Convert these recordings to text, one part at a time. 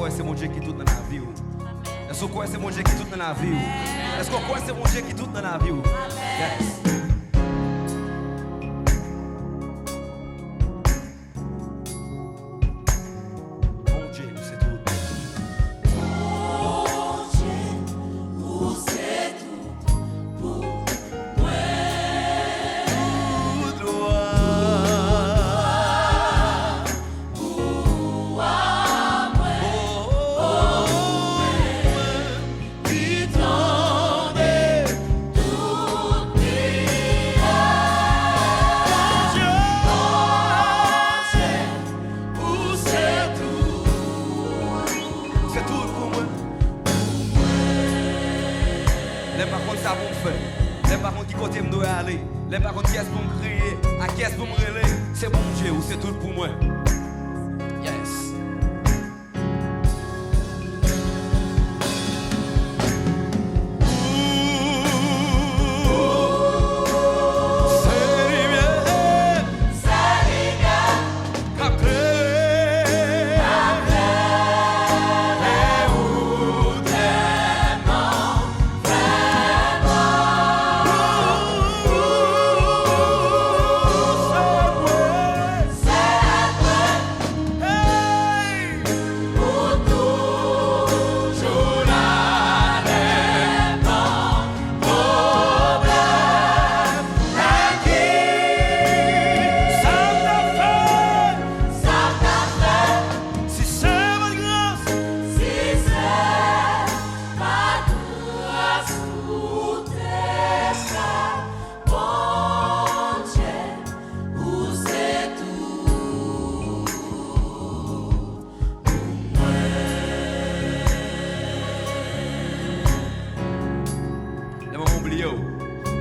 croit que c'est mon Dieu qui est tout dans la vie? Est-ce qu'on croit que c'est mon Dieu qui est tout dans la vie? Est-ce qu'on croit que c'est mon Dieu qui est tout dans la vie? Yes. Les parents qui côté me doit aller, les parents qui est pour me crier, à qui est pour me relayer, c'est bon Dieu ou c'est tout pour moi. Yes.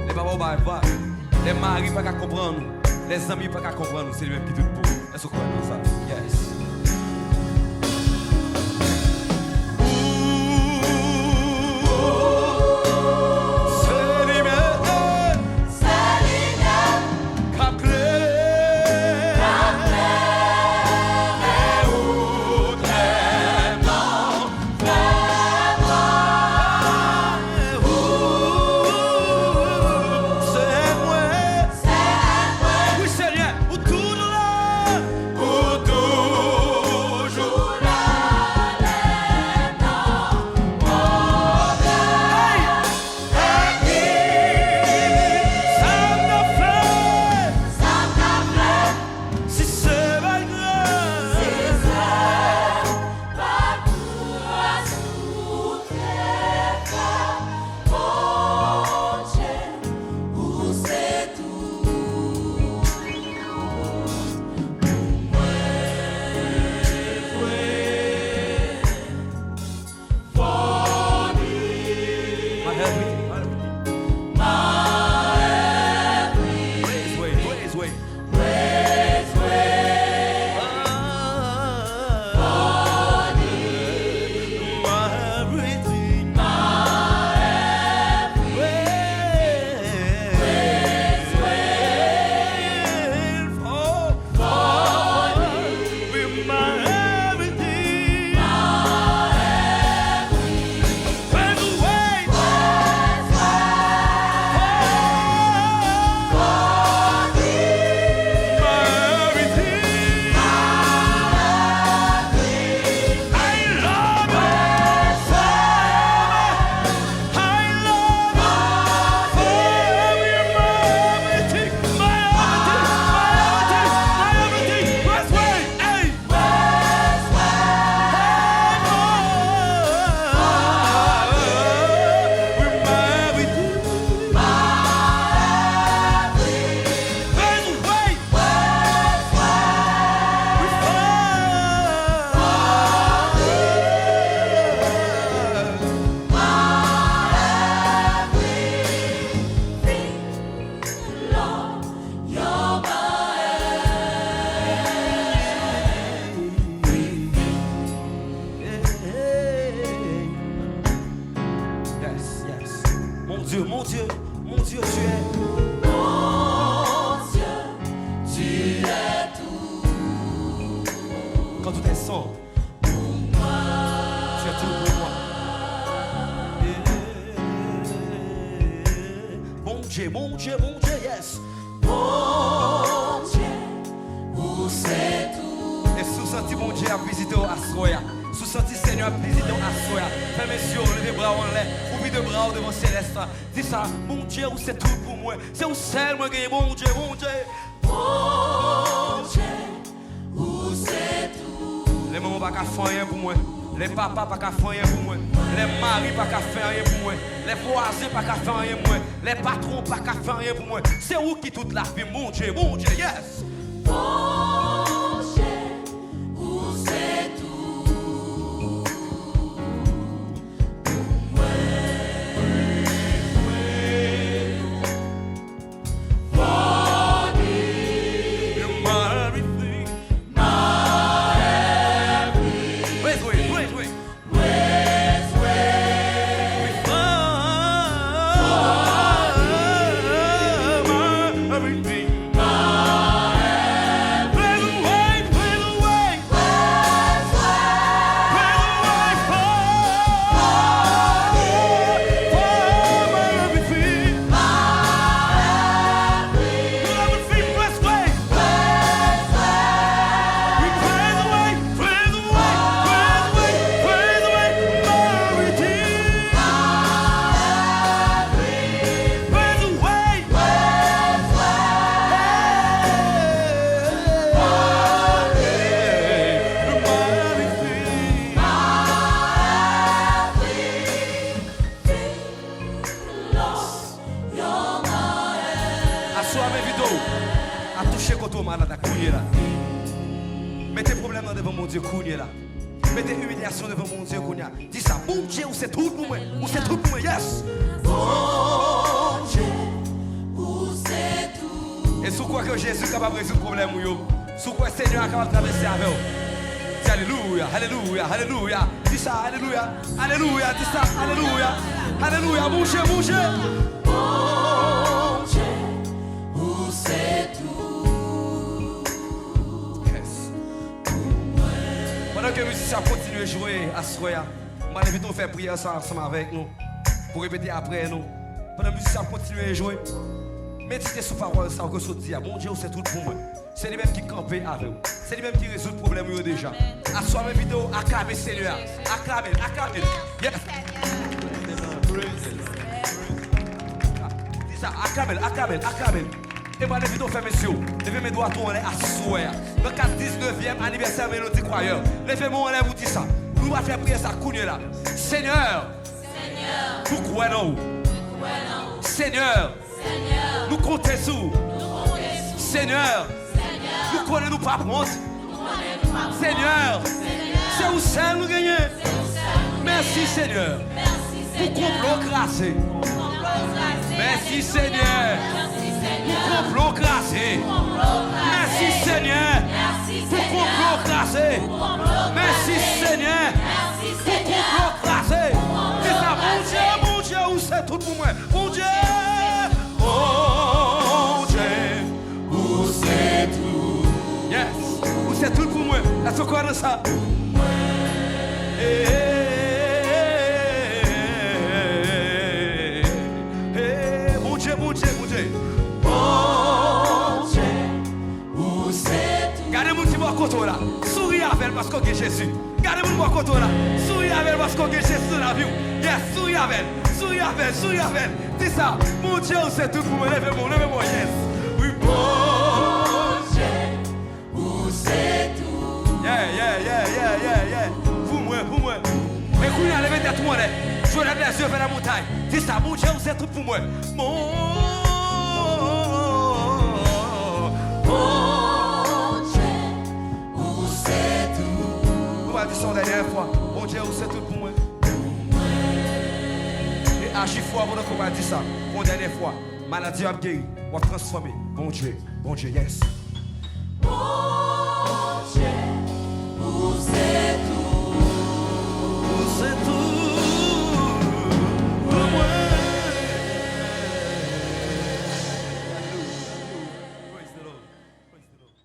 Les parents pas les maris pas comprendre, les amis pas comprendre, c'est lui-même qui tout pour. Est-ce qu'on comprend ça? Yes. Mon Dieu, tu es. Mon Dieu, tu es tout. Quand tout est sombre, pour moi. Dieu, mon Dieu, mon Dieu, yes. Mon Dieu, où c'est tout. Et sous senti mon Dieu a visité à Soya. Sous senti Seigneur a visité à Soya. Fais mes yeux, levez les bras en l'air. Oublie de bras devant Céleste. Dis ça, mon Dieu, où c'est tout pour moi. C'est où seul moi qui mon Dieu, mon Dieu. Mon Dieu, où c'est tout. Les mamans pas qu'à faire rien pour moi. Les papas pas qu'à faire rien pour moi. Les maris pas qu'à faire rien pour moi. Les voisins pas qu'à faire rien pour moi. Les patrons pas qu'à faire rien pour moi. C'est où qui toute la vie, mon Dieu, yes. Mon Dieu, où c'est tout. Mettez problème devant mon Dieu, là. Mettez humiliation devant mon Dieu, dis ça, mon Dieu, où c'est tout pour moi, où c'est tout pour moi, yes. Mon Dieu, où c'est tout. Et sous quoi que Jésus est capable de résoudre le problème, sous quoi le Seigneur est capable de traverser avec vous. Dis alléluia, alléluia, alléluia. Dis ça, alléluia, alléluia, dis ça, alléluia, alléluia, mon Dieu, mon Dieu. Mon Dieu, où c'est tout. Pendant que les musiciens continuent de jouer à Soya, on va inviter à faire prière ensemble avec nous, pour répéter après nous. Pendant que les musiciens continuent de jouer, méditez sur la parole, ça que je dis, mon Dieu, c'est tout pour moi. C'est lui-même qui campe avec vous. C'est lui-même qui résout le problème déjà. À soi même vidéo, acclamez le Seigneur. Acclamez, acclamez. Yes. Dis ça, acclamez, acclamez, acclamez. Et moi, les vidéos fait messieurs, levez mes doigts tournés à Soya. Le 19e anniversaire Mélodie Croyeur. Levez-moi en l'air, vous dites ça. Nous allons faire prier ça, là. Seigneur, pourquoi non? Seigneur, nous comptons sur. Seigneur, nous connaissons nous pas honte. Seigneur, c'est où seul nous gagnons. Merci Seigneur. Pour complot crassé. Merci Seigneur. Pour complot crassé. Merci Seigneur. Pour complot crassé. Merci Seigneur. Pour complot crassé. C'est ça, mon Dieu, où c'est tout pour moi. Mon Dieu, mon Dieu, où c'est tout. Yes, où c'est tout pour moi. Est-ce qu'on connaît ça? Mon Dieu, mon Dieu, mon Dieu. Mon Dieu, où c'est tout. Gardez-moi qui m'a côté là. Souriez avec parce qu'on est Jésus. Gardez-moi qui m'a côté là. Souriez avec parce qu'on est Jésus dans la vie. Yes, souriez avec. Souriez avec, souriez avec. Dis ça. Mon Dieu, c'est tout pour moi. Levez-moi, yes. Oui, Mon Dieu, où c'est tout. Yeah. Pour moi. Écoutez, levez tête moi là. Je lève les yeux vers la montagne. Dis ça. Mon Dieu, c'est tout pour moi. Mon Dieu, où c'est tout. On va dire ça une dernière fois. Mon Dieu, c'est tout pour moi. Et agis fort pendant qu'on va dire ça. Une dernière fois. Maladie a guéri. On va transformer. Mon Dieu, yes. Mon Dieu, où c'est tout. C'est tout pour moi. Praise the Lord. Praise the Lord.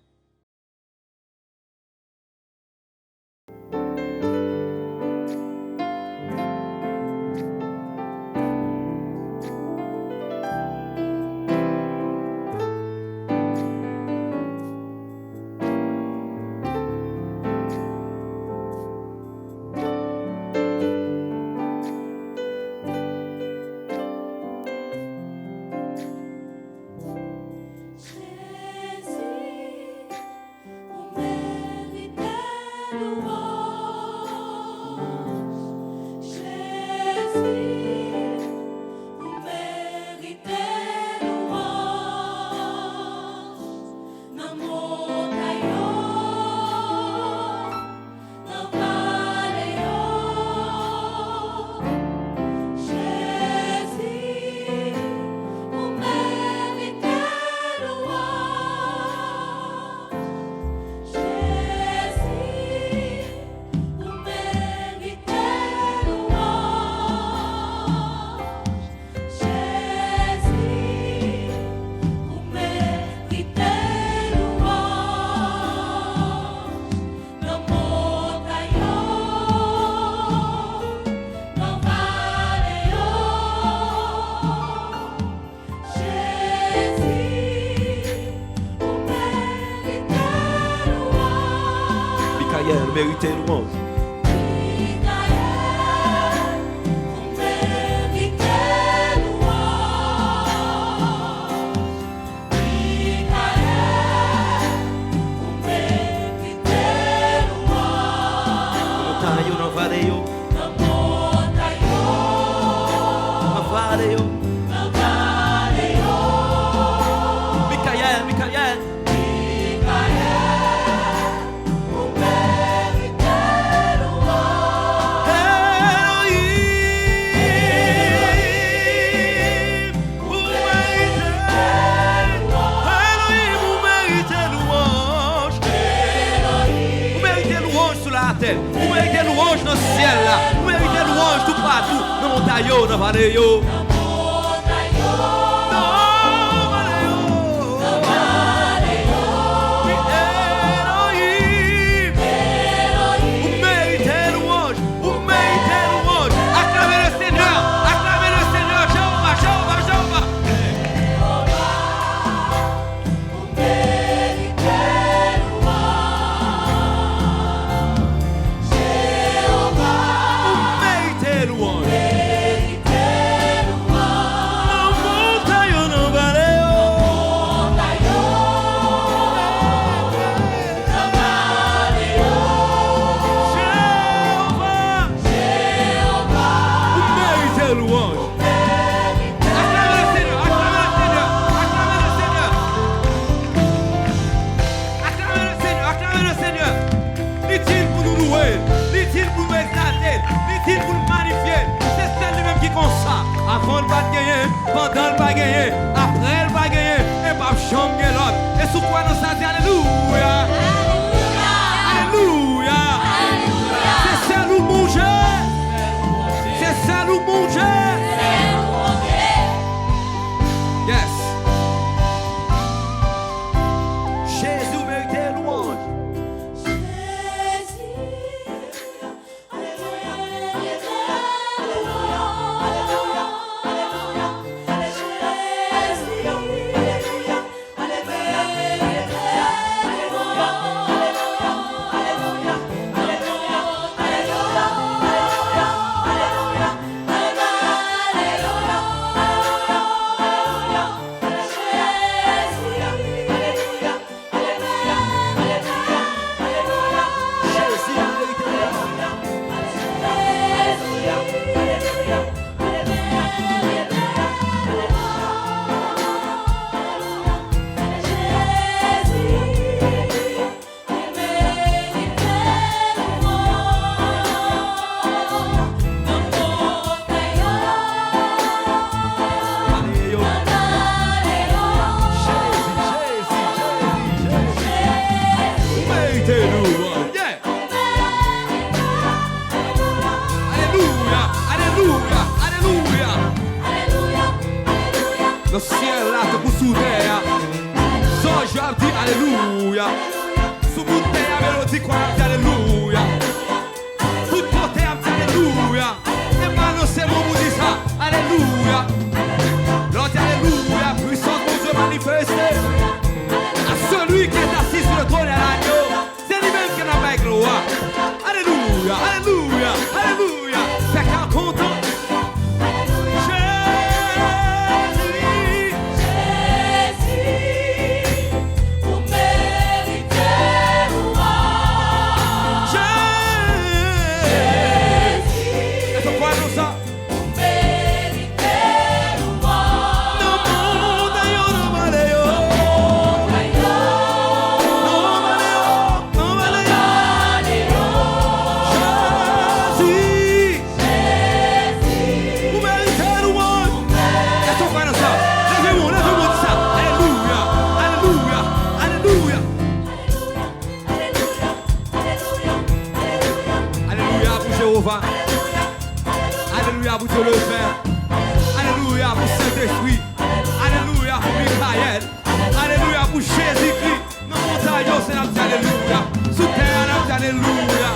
Vous méritez louange. Vous méritez louange dans le ciel là. Vous méritez louange tout partout. Dans le montagne, dans la vallée. Avant le pas gagner, pendant le pas gagner, après le pas gagner, et pas chambre l'autre. Et sous quoi nous sommes, alléluia. Alléluia. C'est ça nous manger. C'est ça nous manger. Yes. Jésus mérite louange. Le ciel là te pousse sous terre. Son job dit alléluia. Sous mon terre, mélodie quoi dit alléluia. Tout côté a dit alléluia. Et maintenant c'est mon vous dit ça. Alléluia. L'autre alléluia. Puissance de Dieu manifestée. À celui qui est assis sur le trône et à l'agneau. C'est lui-même qui n'a pas gloire. Alléluia. Alléluia. Alléluia. C'est qu'un content. Alléluia pour Dieu le Père. Alléluia pour Saint-Esprit. Alléluia pour Michael. Alléluia pour Jésus-Christ. Nous montons, c'est la alléluia. Sous terre, la alléluia.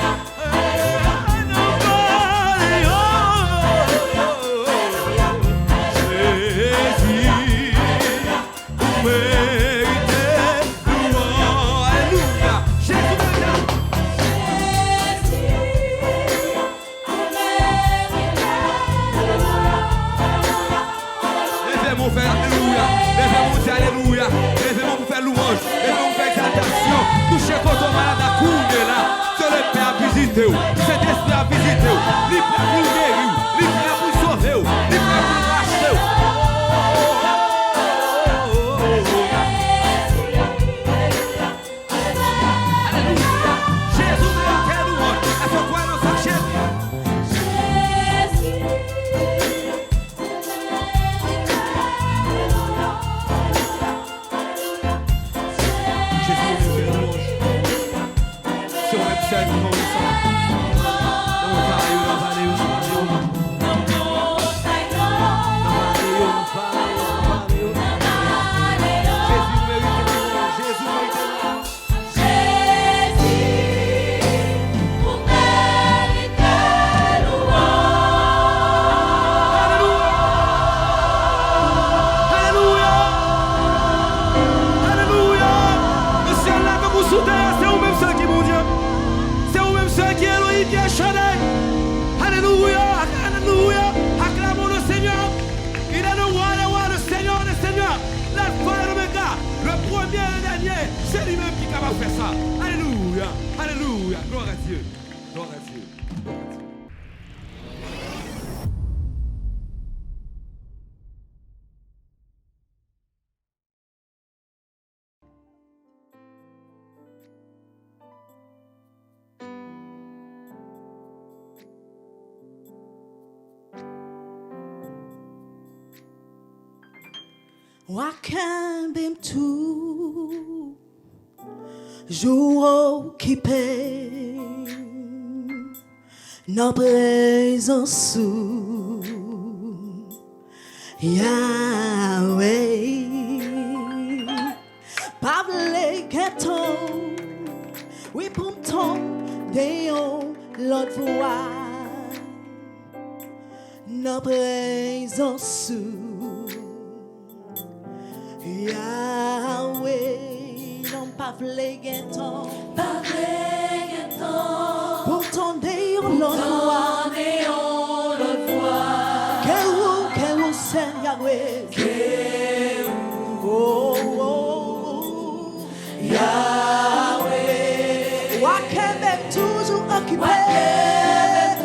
Li prêt pour guérir, li prêt pour sauver, li prêt pour racheter. C'est lui-même qui est capable de faire ça. Alléluia. Alléluia. Gloire à Dieu. Gloire à Dieu. Wakambim tout jour occupé nos présence Yahweh Pavle Keton oui pour ton déon l'autre voix nos présence Yahweh, non pas flégueton, pour ton déon l'autre voix, que ou c'est Yahweh, Yahweh, Wakembe toujours occupé,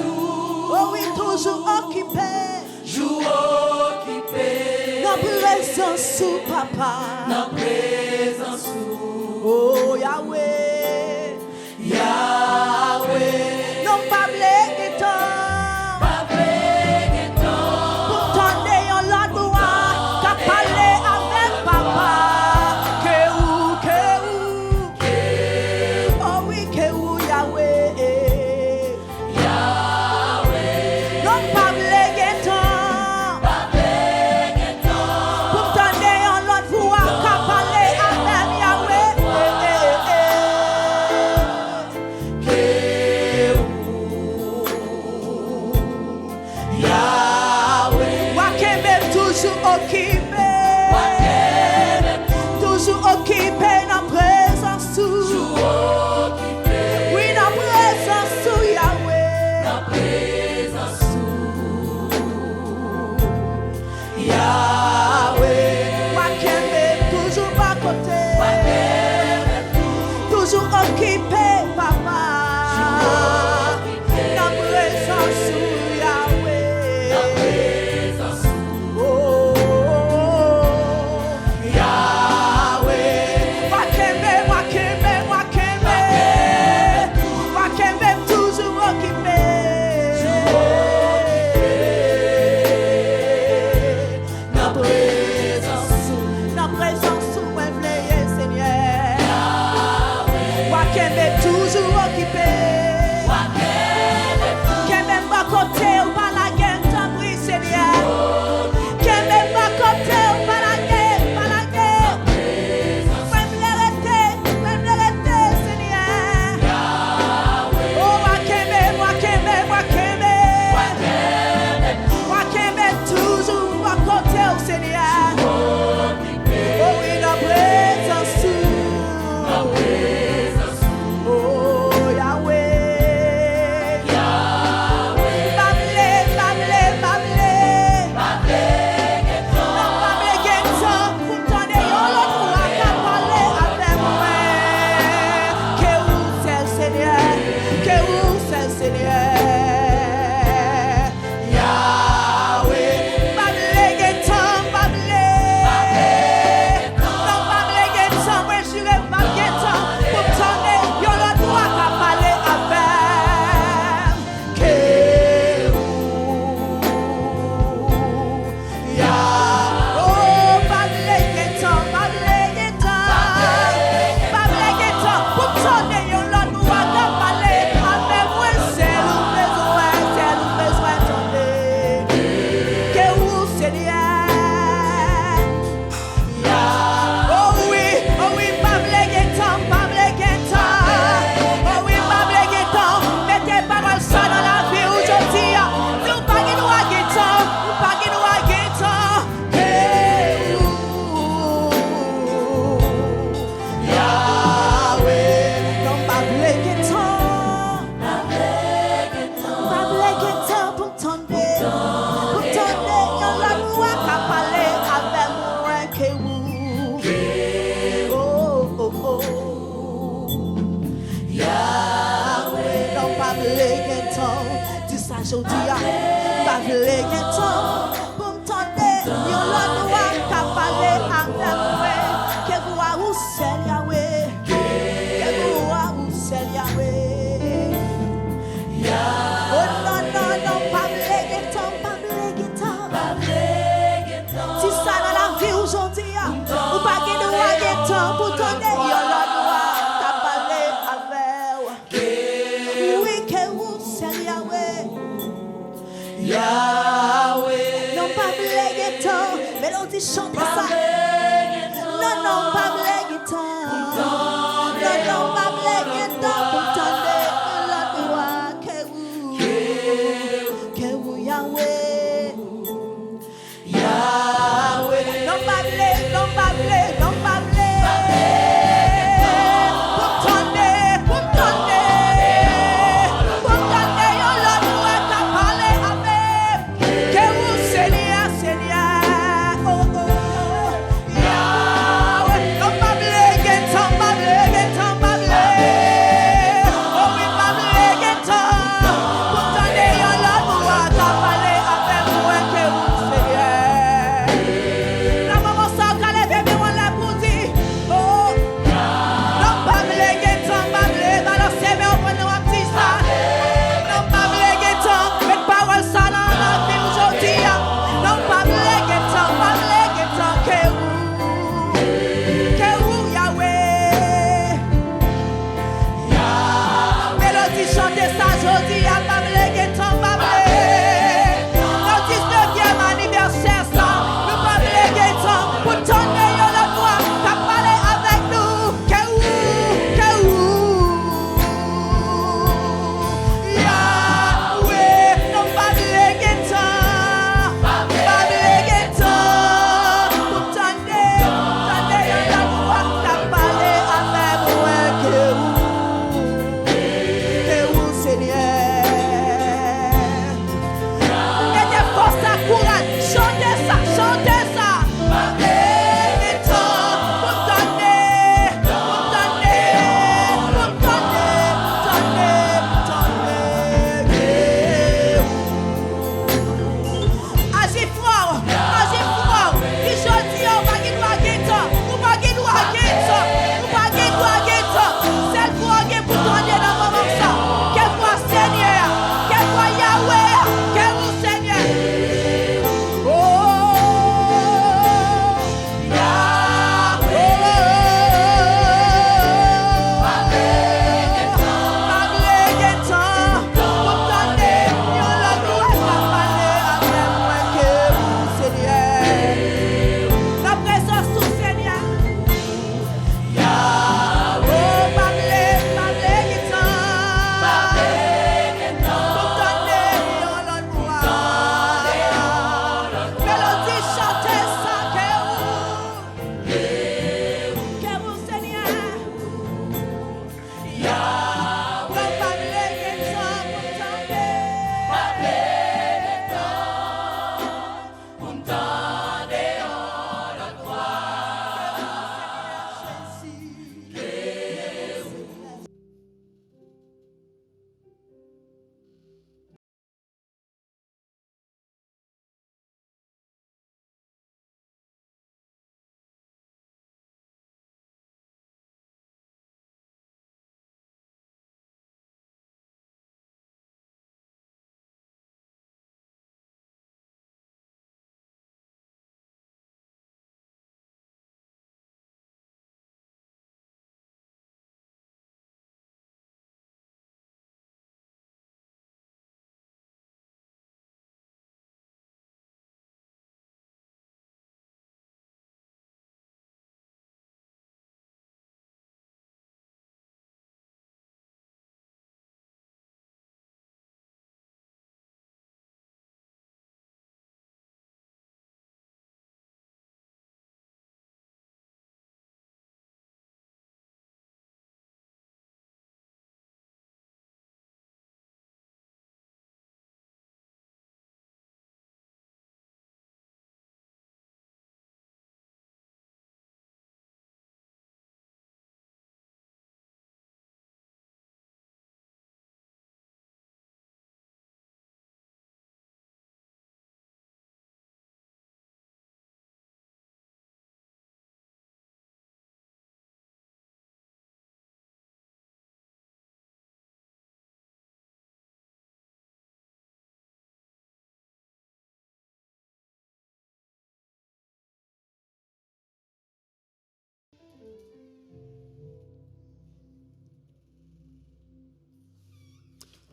oh oui toujours occupé. Présence sous papa, notre présence sous oh Yahweh, Yahweh, non pas blégueton, pour ton déon l'autre voix, qu'a parlé avec papa, que oh oui que Yahweh, Yahweh, non pas blégueton. Toujours occupé dans présence sous oui dans présence sous Yahweh dans présence sous Yahweh Wakembe toujours à côté toujours occupé papa dans présence sous Yahweh dans présence aujourd'hui. Pas vle gen temps pour m'tendre. Yon l'autre doit qu'a parler avec moi. Que vous a ou c'est Yahweh. Que vous a ou c'est Yahweh. Oh non, non, non, pas vle gen temps, pas vle gen temps. Si ça dans la vie aujourd'hui, ou pas gen droit gen temps pour t'endre. Yon l'autre doit qu'a parler avec. Oui, que vous c'est Yahweh. Yahweh. Non, pas blague temps, mélodie chante ça. Non, non, pas blague temps. Non, non, pas blague temps pour t'entendre la gloire que vous Yahweh. Yahweh. Non, pas blague, non, pas blague, non, pas blague. Pour t'entendre, pour t'entendre, yon la gloire qu'a parlé avec. Que vous Seigneur, Seigneur, oh oh, Yahweh, non pas blague temps.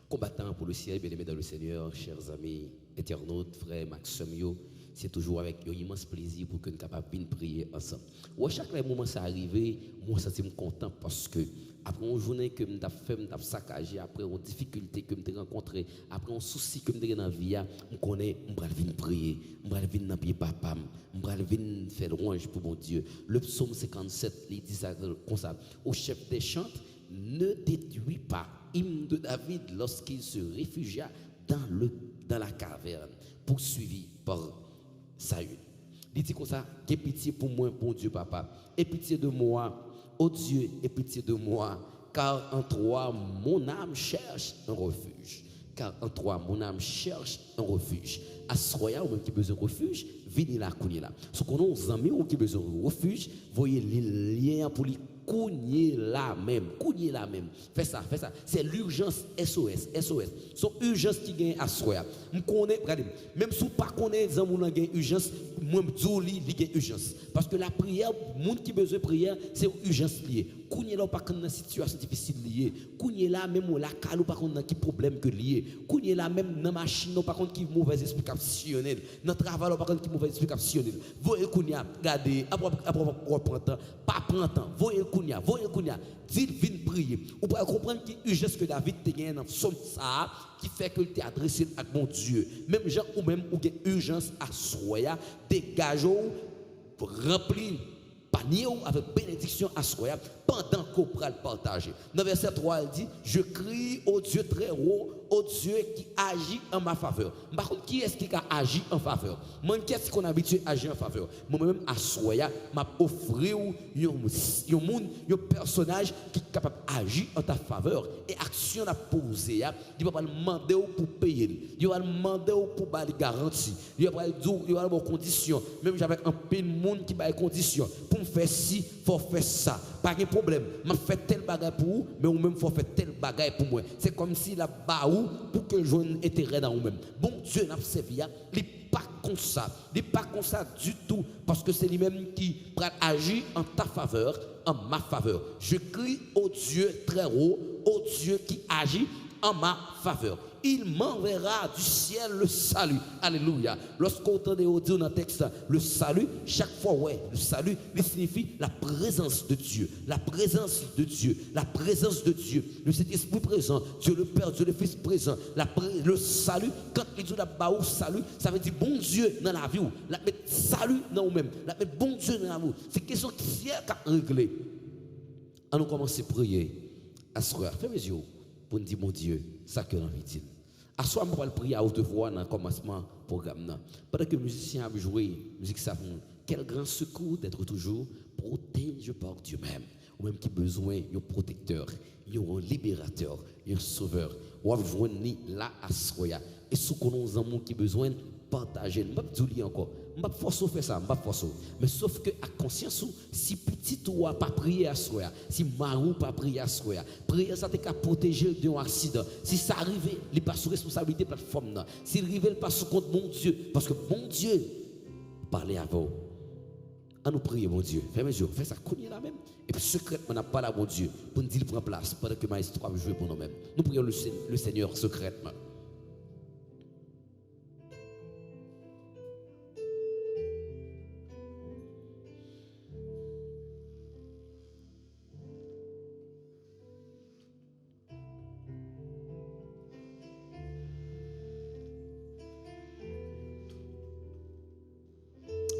Combattant pour le ciel, bien-aimés dans le Seigneur, chers amis, internautes, frères, Maxime, c'est toujours avec un immense plaisir pour que nous soyons capables de prier ensemble. À chaque moment ça arrive, moi je suis content parce que après une journée que je fait, je saccagé, après une difficulté que je rencontré, après un souci que je dans la vie, je connais, je vais venir prier, je vais venir dans le pied papa, je vais venir faire louange pour mon Dieu. Le psaume 57, il dit ça comme ça, au chef des chants, ne détruis pas hymne de David lorsqu'il se réfugia dans la caverne, poursuivi par Saül. Il dit comme ça, aie pitié pour moi, bon Dieu papa, aie pitié de moi, ô Dieu, aie pitié de moi, car en toi mon âme cherche un refuge. Car en toi mon âme cherche un refuge. Assoya ou même qui besoin de refuge, venez là, cognez là. Ce qu'on a aux amis ou qui besoin de refuge, voyez les liens pour les cougner là même. Fais ça. C'est l'urgence SOS. Son urgence qui gagne à soi. Je connais, regardez, même si pas connaît gens qui gagne urgence, moi je dis qu'il gagne urgence. Parce que la prière, monde qui besoin de prière, c'est une urgence liée. Kounye là pas dans situation difficile liée. Kounye là même la calou pas contre qui problème que lié. Kounye là même dans machine pas contre qui mauvaise explicationnel. Dans travail pas contre qui mauvaise explicationnel. Voyez kounye regardez après prendre temps, pas prendre temps. Voyez kounye, dit vinn prier. Ou pour comprendre qui urgence que David te gagne dans son ça qui fait que tu adressé à mon Dieu. Même gens ou même ou gagne urgence à soya, dégageons remplir panier avec bénédiction à soi pendant qu'on va le partager. Dans verset 3, il dit, je crie au Dieu très haut, au Dieu qui agit en ma faveur. Par contre, qui est-ce qui a agi en faveur? Moi, qu'est-ce qu'on a habitué à agir en faveur? Moi-même, à soi, m'a offert un personnage qui est capable d'agir en ta faveur. Et action à poser, il va pas demander pour payer, il va demander pour faire des garanties, il va dire, il va avoir des conditions. Même j'avais un peu de monde qui a des conditions. Pour me faire ci, il faut faire ça. Pas de problème. Je fais tel bagage pour vous, mais vous-même, il faut faire tel bagage pour moi. C'est comme si la baou pour que je joue intérêt dans vous-même. Bon Dieu n'a pas servi, il n'est pas comme ça. Il n'est pas comme ça du tout. Parce que c'est lui-même qui agit en ta faveur, en ma faveur. Je crie au Dieu très haut, au Dieu qui agit en ma faveur. Il m'enverra du ciel le salut. Alléluia. Lorsqu'on entend dire dans le texte, le salut, chaque fois, le salut, il signifie la présence de Dieu. La présence de Dieu. La présence de Dieu. Le Saint-Esprit présent. Dieu le Père, Dieu le Fils présent. Le salut, quand il dit la salut, ça veut dire bon Dieu dans la vie. La mettre salut dans vous-même. La mettre bon Dieu dans la vie. C'est une question qui est à régler. On commence à prier. À ce soir, fermez les yeux pour nous dire, mon Dieu, ça que l'on veut dire. À soi, on va prier à haute voix dans le commencement du programme. Pendant que les musiciens ont joué, musique savon, quel grand secours d'être toujours protégé par Dieu même. Ou même qui besoin d'un protecteur, d'un libérateur, d'un sauveur. Ou à joindre là à soi. Et ce qu'on a un qui besoin de partager. Je ne vais pas dire encore. Je ne vais pas forcer faire ça. Mais sauf que à conscience, si petit ou pas prier à soi, si marou pas prier à soi, prier ça t'es qu'à protéger d'un accident. Si ça arrive, il n'est pas sous responsabilité de la plateforme. S'il arrive, il pas sous compte mon Dieu. Parce que mon Dieu, parlez à vous. À nous prier, mon Dieu. Fais mes yeux, fais ça, cognez là même. Et puis secrètement, on n'a pas là, mon Dieu, pour nous dire prendre place pendant que Maestro a joué pour nous-mêmes. Nous prions le Seigneur secrètement.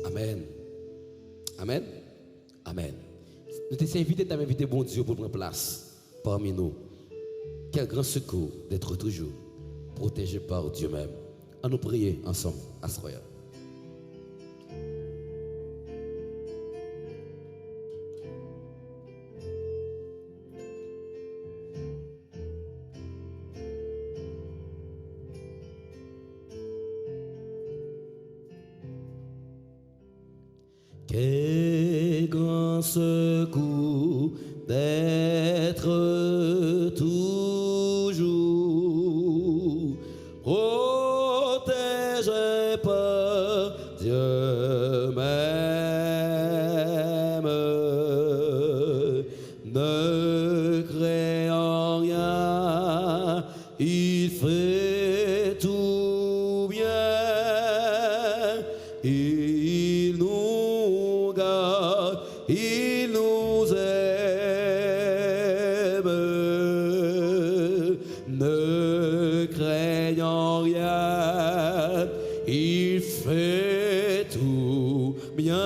Amen. Amen. Amen. Nous t'essayons invité à m'inviter, bon Dieu, pour prendre place parmi nous. Quel grand secours d'être toujours protégé par Dieu même. À nous prier ensemble à ce royaume. Quel grand secours d'être toujours protégé par Dieu même, ne créant rien, il bien.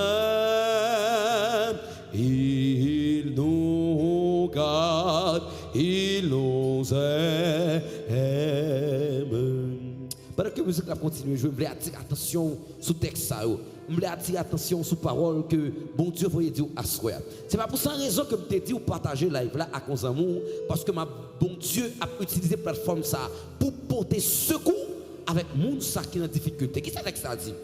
Il nous garde, il nous aime. Pendant que la musique a continué, je voulais attirer attention sur le texte. Je voulais attirer attention sur la parole que bon Dieu voulait dire à soi. Ce n'est pas pour cette raison que je t'ai dit de partager live là à cause d'amour, parce que bon Dieu a utilisé la plateforme ça pour porter secours avec les gens qui sont en difficulté. Qu'est-ce que le texte a dit?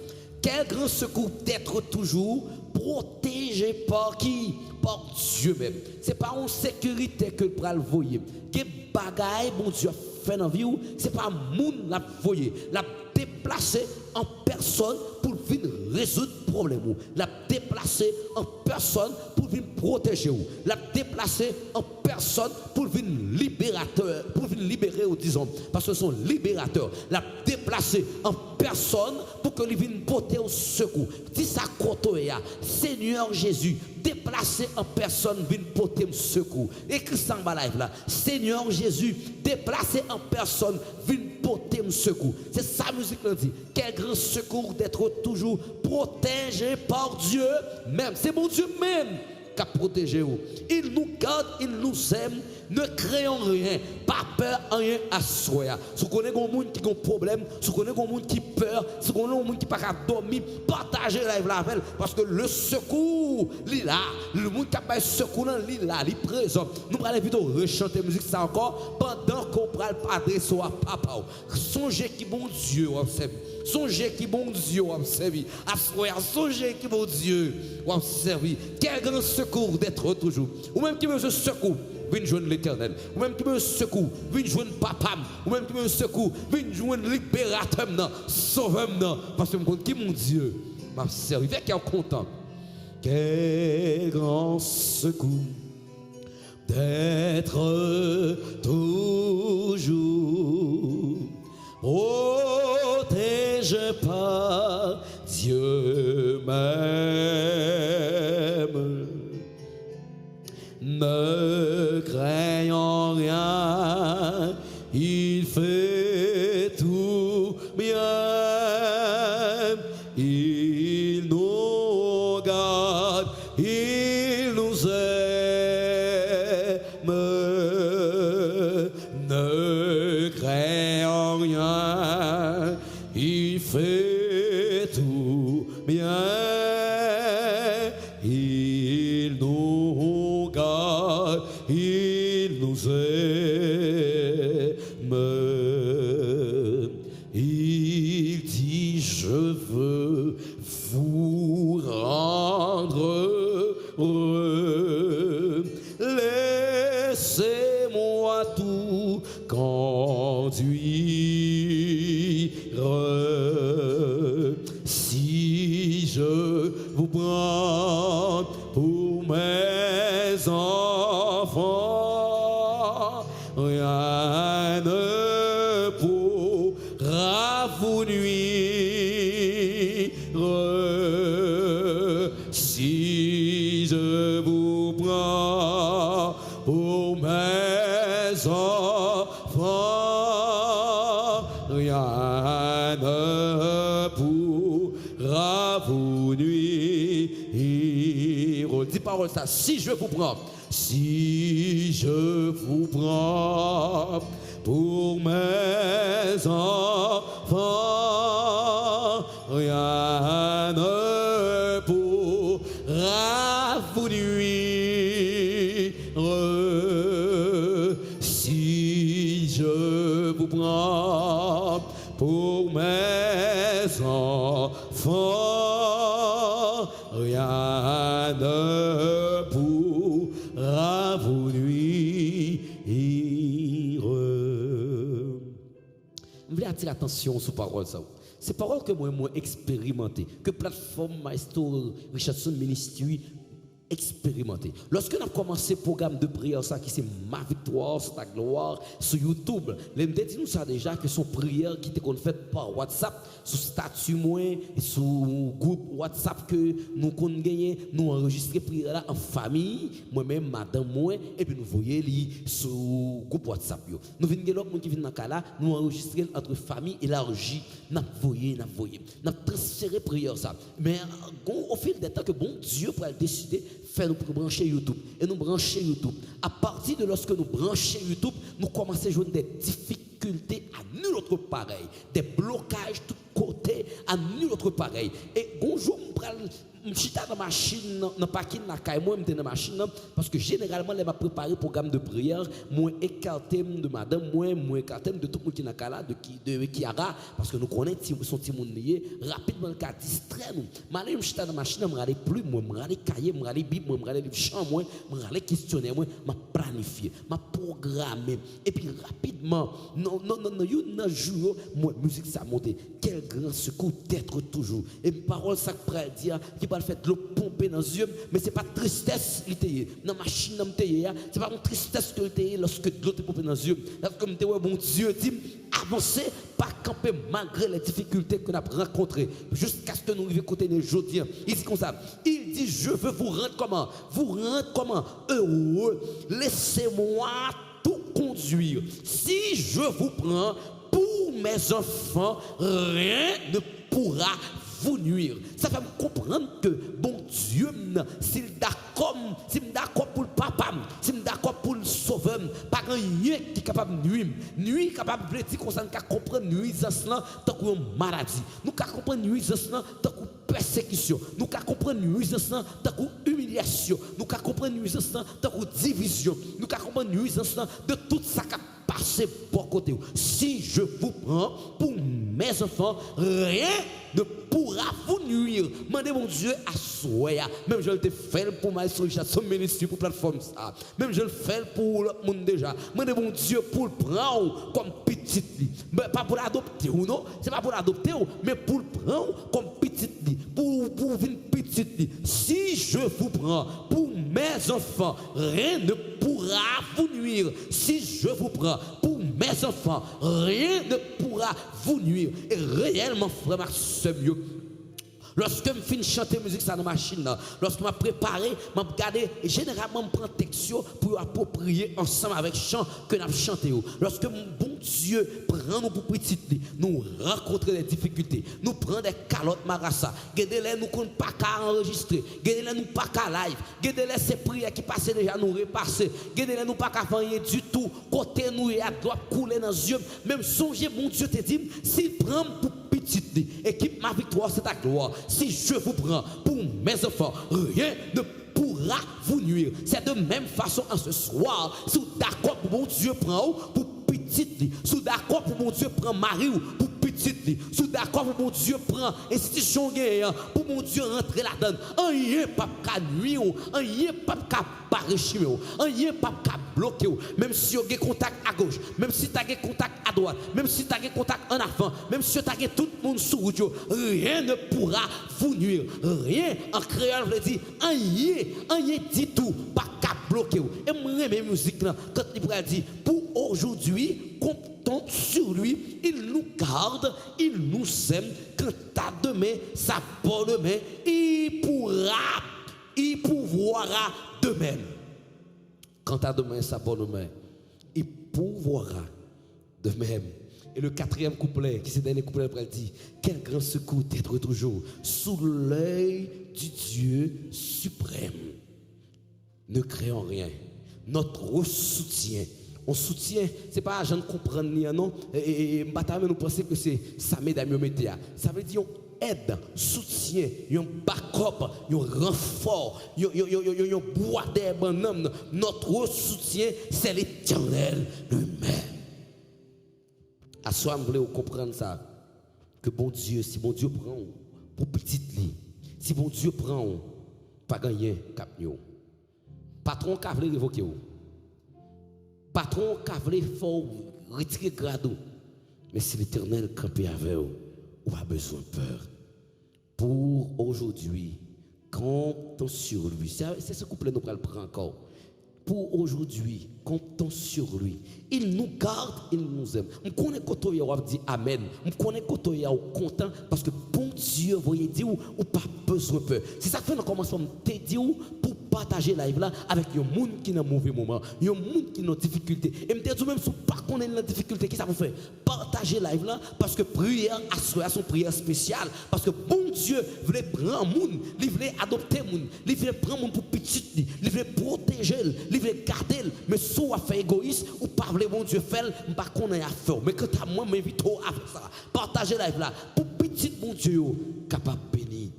Quel grand secours d'être toujours protégé par qui? Par Dieu même. Ce n'est pas en sécurité que le bras voyer. Quel bagaille bon Dieu fait dans la vie, ce n'est pas moun la voyer. La déplacer en personne pour venir résoudre le problème. La déplacer en personne pour venir protéger. La déplacer en personne pour venir libérateur, pour venir libérer, disons, parce que ce sont libérateurs. La déplacer en personne pour que lui vienne porter au secours. Dis ça kotoya, Seigneur Jésus, déplacer en personne vienne porter au secours. Écris ça en bas live là. Seigneur Jésus, déplacer en personne vienne porter au secours. C'est ça la musique là dit. Quel grand secours d'être toujours protégé par Dieu même. C'est mon Dieu même qui a protégé vous. Il nous garde, il nous aime. Ne créons rien, pas peur, rien à soi. Si vous connaissez un monde qui a un problème, si vous connaissez un monde qui peur, si vous connaissez un monde qui n'a pas dormir, partagez la live avec, parce que le secours, il est là. Le monde qui a pas secours, il est là, il est présent. Nous allons vite rechanter la musique ça encore pendant qu'on va adresser à papa. Songez qui bon Dieu observe. Songez qui bon Dieu observe. Songez qui bon Dieu observe. Quel grand secours d'être toujours. Ou même qui veut ce secours. Viens joindre l'Éternel. Ou même qui me secoue, viens joindre papa. Ou même qui me secoue, viens joindre libérateur, sauveur. Parce que je me dis, mon Dieu, m'a servi. Qui est content. Quel grand secours d'être toujours protégé par Dieu même. Ne craignons rien, il fait tout bien. Il nous garde, il nous aime. Ne craignons rien, il fait tout bien. Il nous garde, il nous aime. Il dit, je veux vous rendre heureux. Laissez-moi tout conduire. Si je vous prends pour mes enfants, rien ne pourra vous nuire. Si je vous prends pour mes enfants, rien ne pourra vous nuire. Dis parole ça. Si je vous prends, si je vous prends pour mes enfants, rien ne pourra vous nuire. Si je vous prends pour mes enfants, rien ne pourra vous nuire. Je voulais attirer l'attention sur parole ça. C'est parole que moi expérimenté, que plateforme Maestro Richardson Ministry expérimenter. Lorsque nous avons commencé le programme de prière, ça qui c'est ma victoire, c'est ta gloire, sur YouTube, les me dit nous ça déjà que son prière qui était faite par WhatsApp, sur statut moins, sur groupe WhatsApp que nous avons gagné, nous enregistré prière là en famille, moi-même, madame moi, et puis nous voyons li sur groupe WhatsApp yo. Nous venons de l'autre qui vient dans cas là, nous enregistrer entre famille élargie, n'a voyé, n'a transféré prière ça. Mais au fil des temps que bon Dieu pour décider faire nous brancher YouTube et nous brancher YouTube. À partir de lorsque nous branchons YouTube, nous commençons à jouer des difficultés à nul autre pareil, des blocages de tous côtés à nul autre pareil. Et bonjour, je suis dans la machine, dans pas la caille, moi je dans la machine parce que généralement je préparé programme de prière, moi écarté de madame, moi écarté de tout le monde qui est là, de Kiara parce que nous connaissons son petit monde lié, rapidement le cas distrait nous. Malé je suis dans la machine, je regarde plus moi, je regarde cahier, je regarde bible, je regarde chant moi, je regarde questionnaire moi, je planifier, je programmer et puis rapidement non jour moi musique ça monter. Quel grand secours d'être toujours. Et parole ça pourrait dire qui va faire de l'eau pomper dans les yeux, mais c'est pas tristesse qui était dans la machine c'est pas une tristesse que était lorsque de l'eau te pomper dans les yeux. Comme tu vois bon Dieu dit avancer pas camper malgré les difficultés que nous avons rencontrées jusqu'à ce que nous arrivions côté de Jodien. Il dit comme ça, il dit je veux vous rendre comment heureux. Laissez-moi tout conduire. Si je vous prends pour mes enfants, rien ne pourra vous nuire. Ça fait me comprendre que bon Dieu, s'il est d'accord pour le papa, s'il est d'accord pour le sauveur, pas rien qui est capable de nuire. Nuire capable de dire qu'on s'en comprendre nuisance là tant qu'une maladie. Nous comprendre nuisance là tant qu'une persécution. Nous comprendre nuisance là tant qu'une humiliation. Nous comprendre nuisance là tant qu'une division. Nous comprendre nuisance là de tout ça qui passe pour côté. Si je vous prends pour mes enfants, rien ne pourra vous nuire. Mandez mon Dieu à soi. Même je le fais pour ma son ministère pour plateforme ça. Même je le fais pour le monde déjà. Mandez mon Dieu pour le prendre comme petit lit. Mais pas pour l'adopter ou non, c'est pas pour l'adopter mais pour le prendre comme petit lit. Pour une petite lit. Si je vous prends pour mes enfants, rien ne pourra vous nuire. Si je vous prends pour mes enfants, rien ne pourra vous nuire. Et réellement, frère Maxime, lorsque je finis de chanter musique ça dans la machine, lorsque je préparé, je regardé et généralement je prends texte pour approprier ensemble avec chant que nous chanté. Lorsque mon bon Dieu prend nous pour petit, nous rencontrons des difficultés, nous prenons des calottes marassa, gardez-les nous ne pas qu'à enregistrer, gardez-les nous pas qu'à live, gardez-les ces prières qui passaient déjà nous repasser, gardez-les nous pas qu'à faire du tout, côté nous et à droite couler dans les yeux, même songez mon Dieu te dit, s'il prend pour petit, équipe ma victoire c'est ta gloire. Si je vous prends pour mes enfants, rien ne pourra vous nuire. C'est de même façon en ce soir, si vous d'accord pour mon Dieu prend pour petite, si vous d'accord pour mon Dieu prend mari ou pour petite, si vous d'accord pour mon Dieu prend institution guerre, pour mon Dieu rentrer là-dedans, rien pas qu'à nuire, rien pas qu'à parachimé, rien pas qu'à bloquer, même si vous avez contact à gauche, même si vous avez contact à droite, même si vous avez contact en avant, même si vous avez tout le monde sous vous, rien ne pourra vous nuire. Rien en créole veut dire rien dit tout, pas qu'à bloquer. Et moi, mes musiques là, quand il pourrait dire pour aujourd'hui, comptons sur lui, il nous garde, il nous aime. Quand à demain, sa bonne main, il pourvoira de même. Quand à demain, sa bonne main, il pourvoira de même. Et le quatrième couplet, qui c'est le dernier couplet, il dit quel grand secours d'être toujours sous l'œil du Dieu suprême. Ne créons rien. Notre soutien. On soutient, c'est pas je ne comprends rien, non. Et nous pensons que c'est ça mesdames média. Ça veut dire aide, soutien, un backup, un renfort, un bois d'herbe en homme. Notre soutien, c'est l'Éternel lui-même. À soi, je voulais comprendre ça. Que bon Dieu, si bon Dieu prend pour petite lit, si bon Dieu prend, pas gagner cap yo. Patron qui a voulu révoquer ou. Patron qui a voulu retirer grado. Mais si l'Éternel campé avec vous, on a besoin de peur. Pour aujourd'hui, Comptons sur lui. C'est ce couplet nous le prend encore. Pour aujourd'hui, comptons sur lui. Il nous garde, il nous aime. Je connais quand on dit Amen. Je connais quand on est content parce que bon Dieu, vous voyez dire ou pas besoin de peur. C'est ça que nous commençons à te dire pour partager la live là avec un monde qui est dans un mauvais moment, un monde qui est dans difficulté. Et me dire même si pas qu'on est dans difficulté, qu'est-ce que ça vous fait? Partager la live là parce que prière à son prière spéciale parce que bon Dieu voulait prendre monde, il voulait adopter monde, il voulait prendre monde pour petit, il voulait protéger, il voulait garder, mais soit fait égoïste ou pas voulait bon Dieu faire, pas qu'on ait à faire. Mais quand à moi m'invite à faire ça, partager la live là pour petit bon Dieu capable bénir.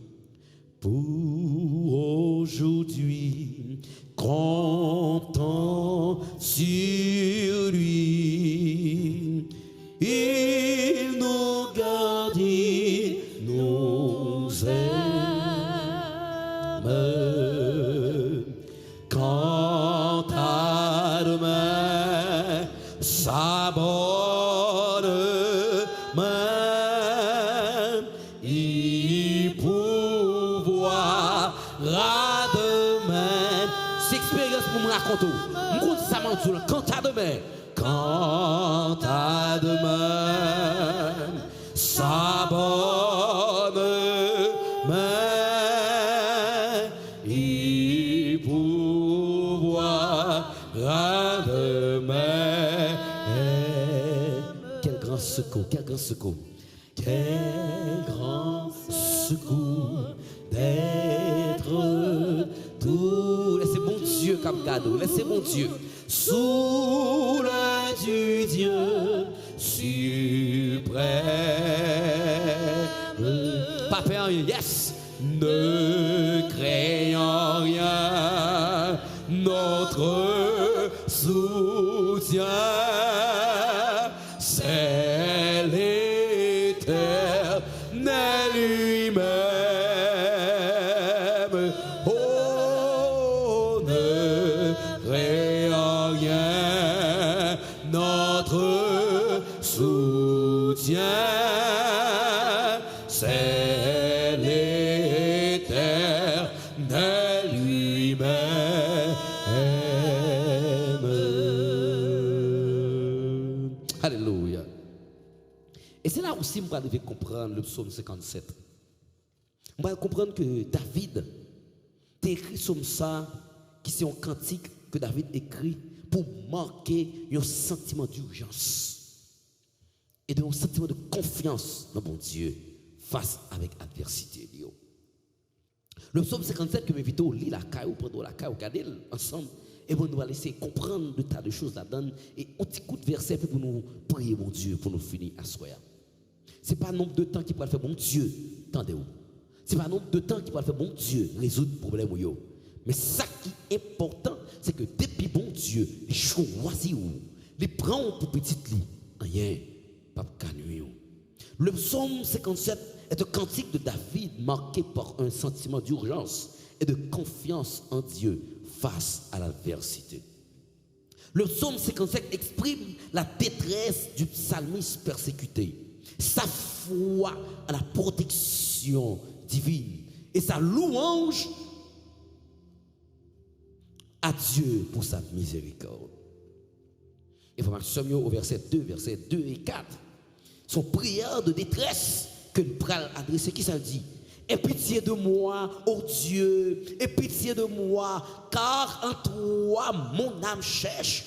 Pour aujourd'hui, comptons sur lui. Il nous garde, il nous aime. Quant à demain, sa bonne main, il pourvoira demain. C'est expérience pour me raconter. Je compte ça maintenant. Quant à demain, quant à demain, sa bonne main, il pourvoira demain. Quel grand secours, quel grand secours. Quel grand secours d'être tout. Laissez bon Dieu comme cadeau, laissez bon Dieu. Sous le du Dieu suprême. Pas faire rien, yes. Ne craignons rien, notre soutien, c'est l'Éternel lui-même. Oh, ne craignons rien, notre soutien, c'est l'Éternel lui-même. Alléluia. Et c'est là aussi que je vais comprendre le psaume 57. On va comprendre que David a écrit psaume ça, qui c'est un cantique que David écrit pour marquer un sentiment d'urgence et un sentiment de confiance dans mon Dieu face avec l'adversité. Le psaume 57 que m'invite au lit la caille, prendre la caille, regarder ensemble, et on va laisser comprendre le tas de choses là-dedans et un petit coup de verset pour nous prier mon Dieu pour nous finir à soir. Ce n'est pas nombre de temps qui peut faire mon Dieu, tendez-vous. Ce n'est pas nombre de temps qui peut faire mon Dieu résoudre le problème. Mais ça qui est important, c'est que depuis bon Dieu, il choisit où, il prend pour petite lit, rien, pas canuer. Le psaume 57 est un cantique de David marqué par un sentiment d'urgence et de confiance en Dieu face à l'adversité. Le psaume 57 exprime la détresse du psalmiste persécuté, sa foi à la protection divine et sa louange à Dieu pour sa miséricorde. Et vraiment, au verset 2 et 4, son prière de détresse que nous pourrons adresser, qui ça dit? Aie pitié de moi, ô Dieu, aie pitié de moi, car en toi mon âme cherche,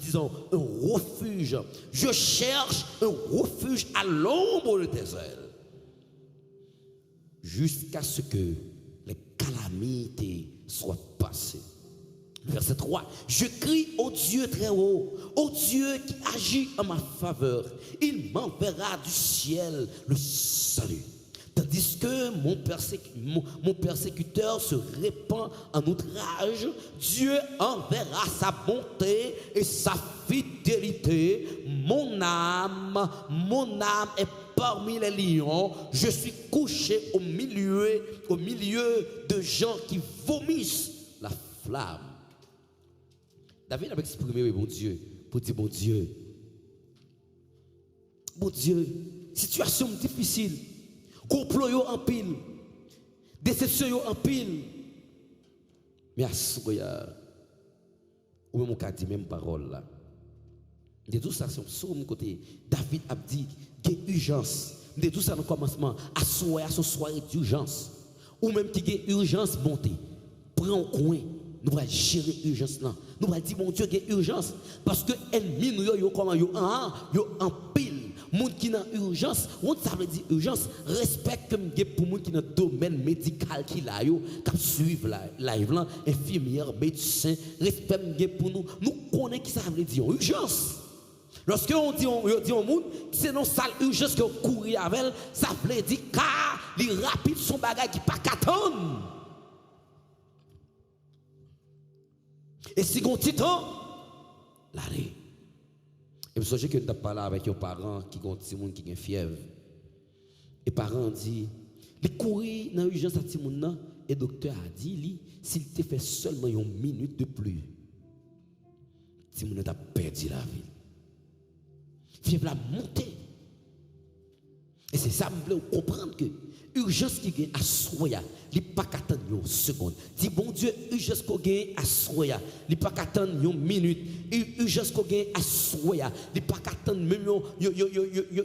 disons, un refuge. Je cherche un refuge à l'ombre de tes ailes, jusqu'à ce que les calamités soient passées. Verset 3, je crie au Dieu très haut, au Dieu qui agit en ma faveur. Il m'enverra du ciel le salut. Tandis que mon persécuteur se répand en outrage, Dieu enverra sa bonté et sa fidélité. Mon âme est parmi les lions. Je suis couché au milieu de gens qui vomissent la flamme. David a exprimé, bon Dieu, pour dire, bon Dieu, situation difficile, complot en pile, Déception yo en pile. Mais à ce ou même on a dit même parole là. De tout ça, c'est un psaume côté David a dit qu'il y a urgence. De tout ça, dans le commencement, à son soirée d'urgence. Ou même qu'il y a urgence, bonté. Prends un coin, nous allons gérer l'urgence là. Nous allons dire, mon Dieu, il y a urgence. Parce que l'ennemi, nous, yo en pile. Moun qui n'a urgence, on ça veut dire urgence, respect comme pour moun qui dans domaine médical qui là yo, qui suivre live là, infirmière, médecin, respect pour nous. Nous connaissons qui ça veut dire urgence. Lorsque on dit au monde, c'est non sale urgence que courir avec elle, ça veut dire car les rapide son bagage qui pas qu'attendre. Et si on petit temps, l'année. Et je sais que nous avons parlé avec un parent qui ont petit monde qui a une fièvre. Et le parent dit, il courir dans l'urgence à petit monde et le docteur a dit, s'il te fait seulement une minute de plus, petit monde a perdu la vie. Fièvre a monté. Et c'est ça, je veux comprendre que l'urgence qui gagne à soya, il n'y a pas qu'attendre une seconde. Dis bon Dieu, l'urgence qui gagne à soya, il n'y a pas qu'attendre une minute. L'urgence qui gagne à soya, il n'y a pas qu'attendre même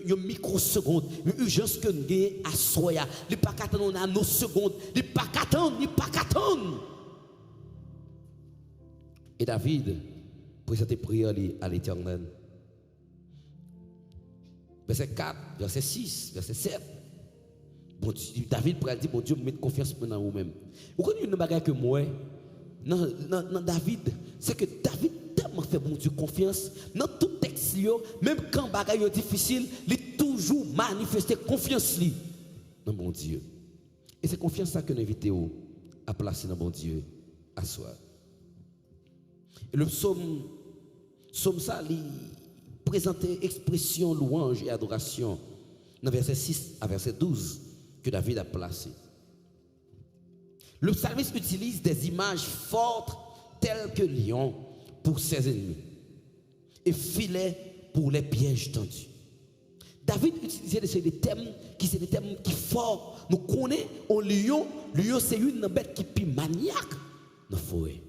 une microseconde. L'urgence qui gagne à soya, il n'y a pas qu'attendre une nanoseconde. Il n'y a pas qu'attendre. Et David présente prière à l'Éternel. Verset 4, verset 6, verset 7. Bon, David pourrait dire, bon Dieu, me mettre confiance dans vous-même. Vous connaissez une bagarre que moi, dans David, c'est que David tellement fait bon Dieu confiance. Dans tout texte, même quand bagarre est difficile, il a toujours manifesté confiance dans bon Dieu. Et c'est confiance ça que nous invitons à placer dans bon Dieu à soi. Et le psaume ça, il présenter expression, louange et adoration dans verset 6 à verset 12 que David a placé. Le psalmiste utilise des images fortes telles que lion pour ses ennemis et filet pour les pièges tendus. David utilisait des thèmes qui sont des thèmes qui forts. Nous connaissons un lion. Lion c'est une bête qui est maniaque dans la forêt.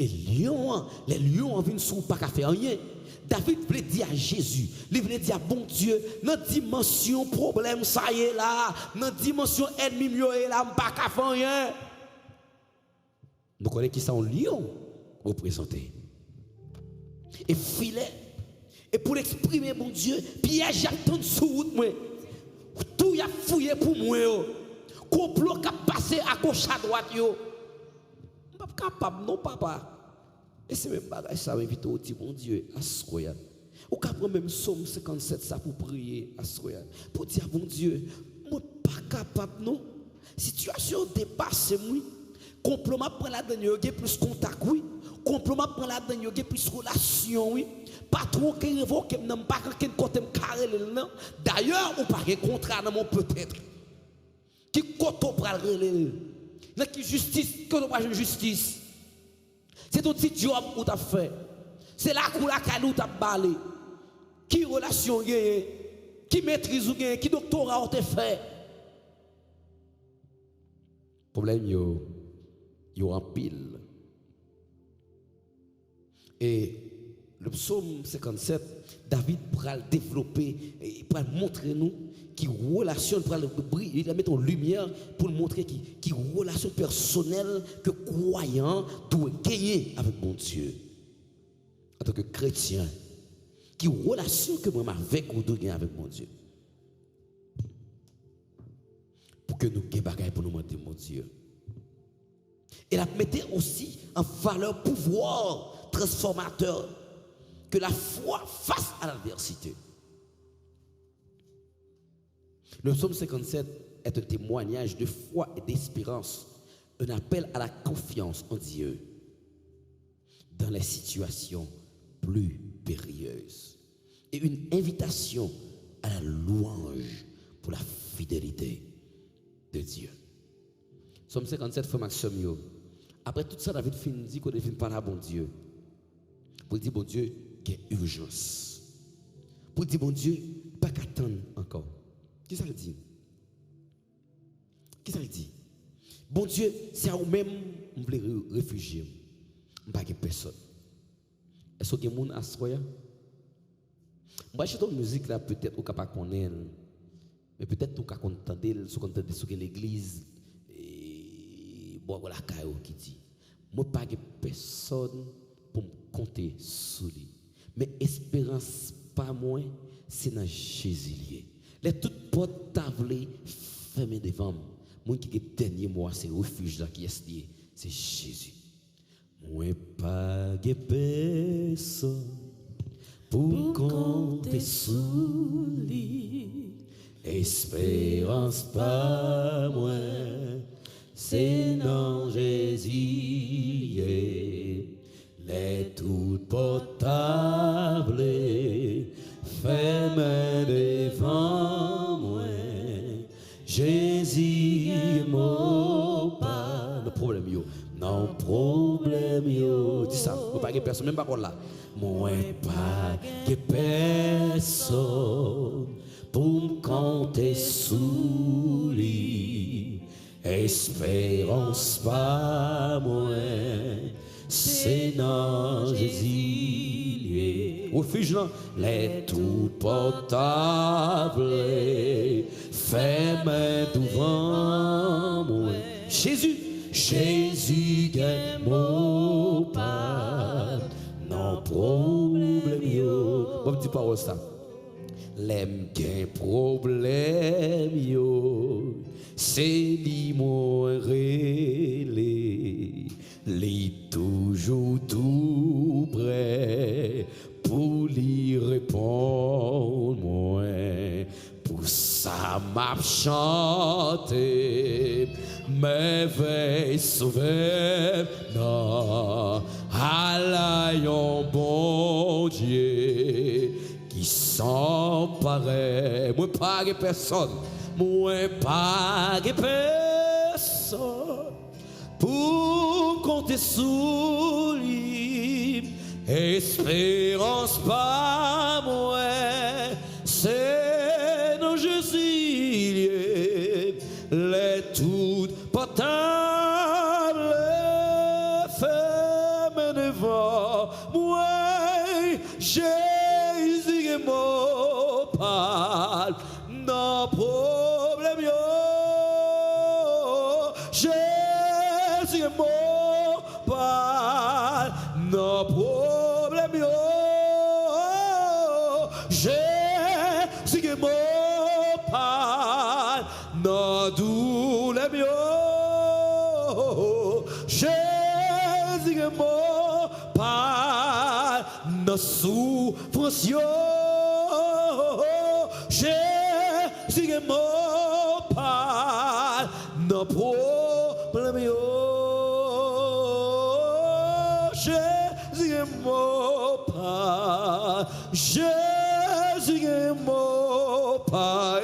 Et les lions en viennent sous pas qu'à faire rien. David voulait dire à Jésus, il voulait dire à bon Dieu, dans dimension problème ça y est là, dans dimension ennemi mieux est là, pas qu'à faire rien. Nous connaissons qui sont lions représentés. Et filet. Et pour l'exprimer mon Dieu, piège j'attends sous route moi. Tout y a fouillé pour moi. Complot qui a passé à gauche à droite yo. Pas capable non papa. Et c'est même bagage ça m'invite au dit mon Dieu à soya. Ou qu'à prendre même Somme 57 ça pour prier à soya. Pour dire mon Dieu, moi pas capable non. Situation dépasse moi. Complot m'a prend la dernière plus contact oui. Complot m'a prend la dernière plus relation oui. Pas trop que révoque n'aime pas que côté me carré non. D'ailleurs ou pas un contrat dans mon peut-être. Qui côté pral relé. Dans qui justice que nous pas justice. C'est ton petit job que tu as fait. C'est là que tu as balé. Qui relation gagne, qui maîtrise ou gagne, qui doctorat ou te fait. Problème yo en pile. Et le psaume 57, David pourra le développer et pourra montrer nous qui relation pour il la mettre en lumière pour montrer qui relation personnelle que croyant doit gagner avec mon Dieu en tant que chrétien qui relation que moi avec ou doit gagner avec mon Dieu pour que nous gagnions bagaille pour nous demander mon Dieu et la mettez aussi en valeur pouvoir transformateur que la foi face à l'adversité. Le psaume 57 est un témoignage de foi et d'espérance, un appel à la confiance en Dieu dans les situations plus périlleuses et une invitation à la louange pour la fidélité de Dieu. Psaume 57, frère Maxime, après tout ça, David dit qu'on ne finit pas là, bon Dieu. Pour dire, bon Dieu, qu'il y a urgence. Pour dire, bon Dieu, pas qu'attendre encore. Qui ça le dit? Qui ça le dit? Bon Dieu, c'est à vous-même que je veux réfugier. Je ne veux pas personne. Est-ce que vous avez des gens à ce moment? Moi, je suis dans la musique là, peut-être vous ne pas connaître, mais peut-être vous pouvez entendre ce que l'église et bon, voilà, qui dit. Moi, je ne veux pas personne pour me compter sur lui. Mais espérance, pas moi, c'est dans Jésus. Les toutes portes tablées fermées devant moi. Moi qui est dernier mois, c'est refuge là qui est lié, c'est Jésus. Moi pas de personne pour compter sur lui. Espérance pas moi, c'est dans Jésus. Les toutes portables fermées devant moi. Jésus mon pas. Le problème yo. Non problème yo. Dis ça. Moi pas que personne même pas là. Moi pas que personne pour me compter sous lui. Espérance pas moi. C'est dans Jésus. Refuge là. Les tout portables ferme devant moi. Jésus, Jésus gagne mon pas. Non problème yo. Bon petit parole ça. L'aime gagne problème yo. C'est lui mon relais. Lui toujours tout prêt pour lui répondre moi. Pour ça m'a chanté, merveille sauvée, non, Allah yon bon Dieu qui s'emparait. Moi pas de personne, moi pas de personne pour compter sur lui. Espérance pas moi, c'est dans Jésus les toutes portables fermes devant moi. Jésus est mon parle, non problème yo. Jésus est mon parle, non problème yo. Jésus est mon parle, non douleur yo. Jésus est mon parle, non souffrance yo. Jésus est mon parle, non problème yo. Jésus est mon parle, Jésus est mon parle,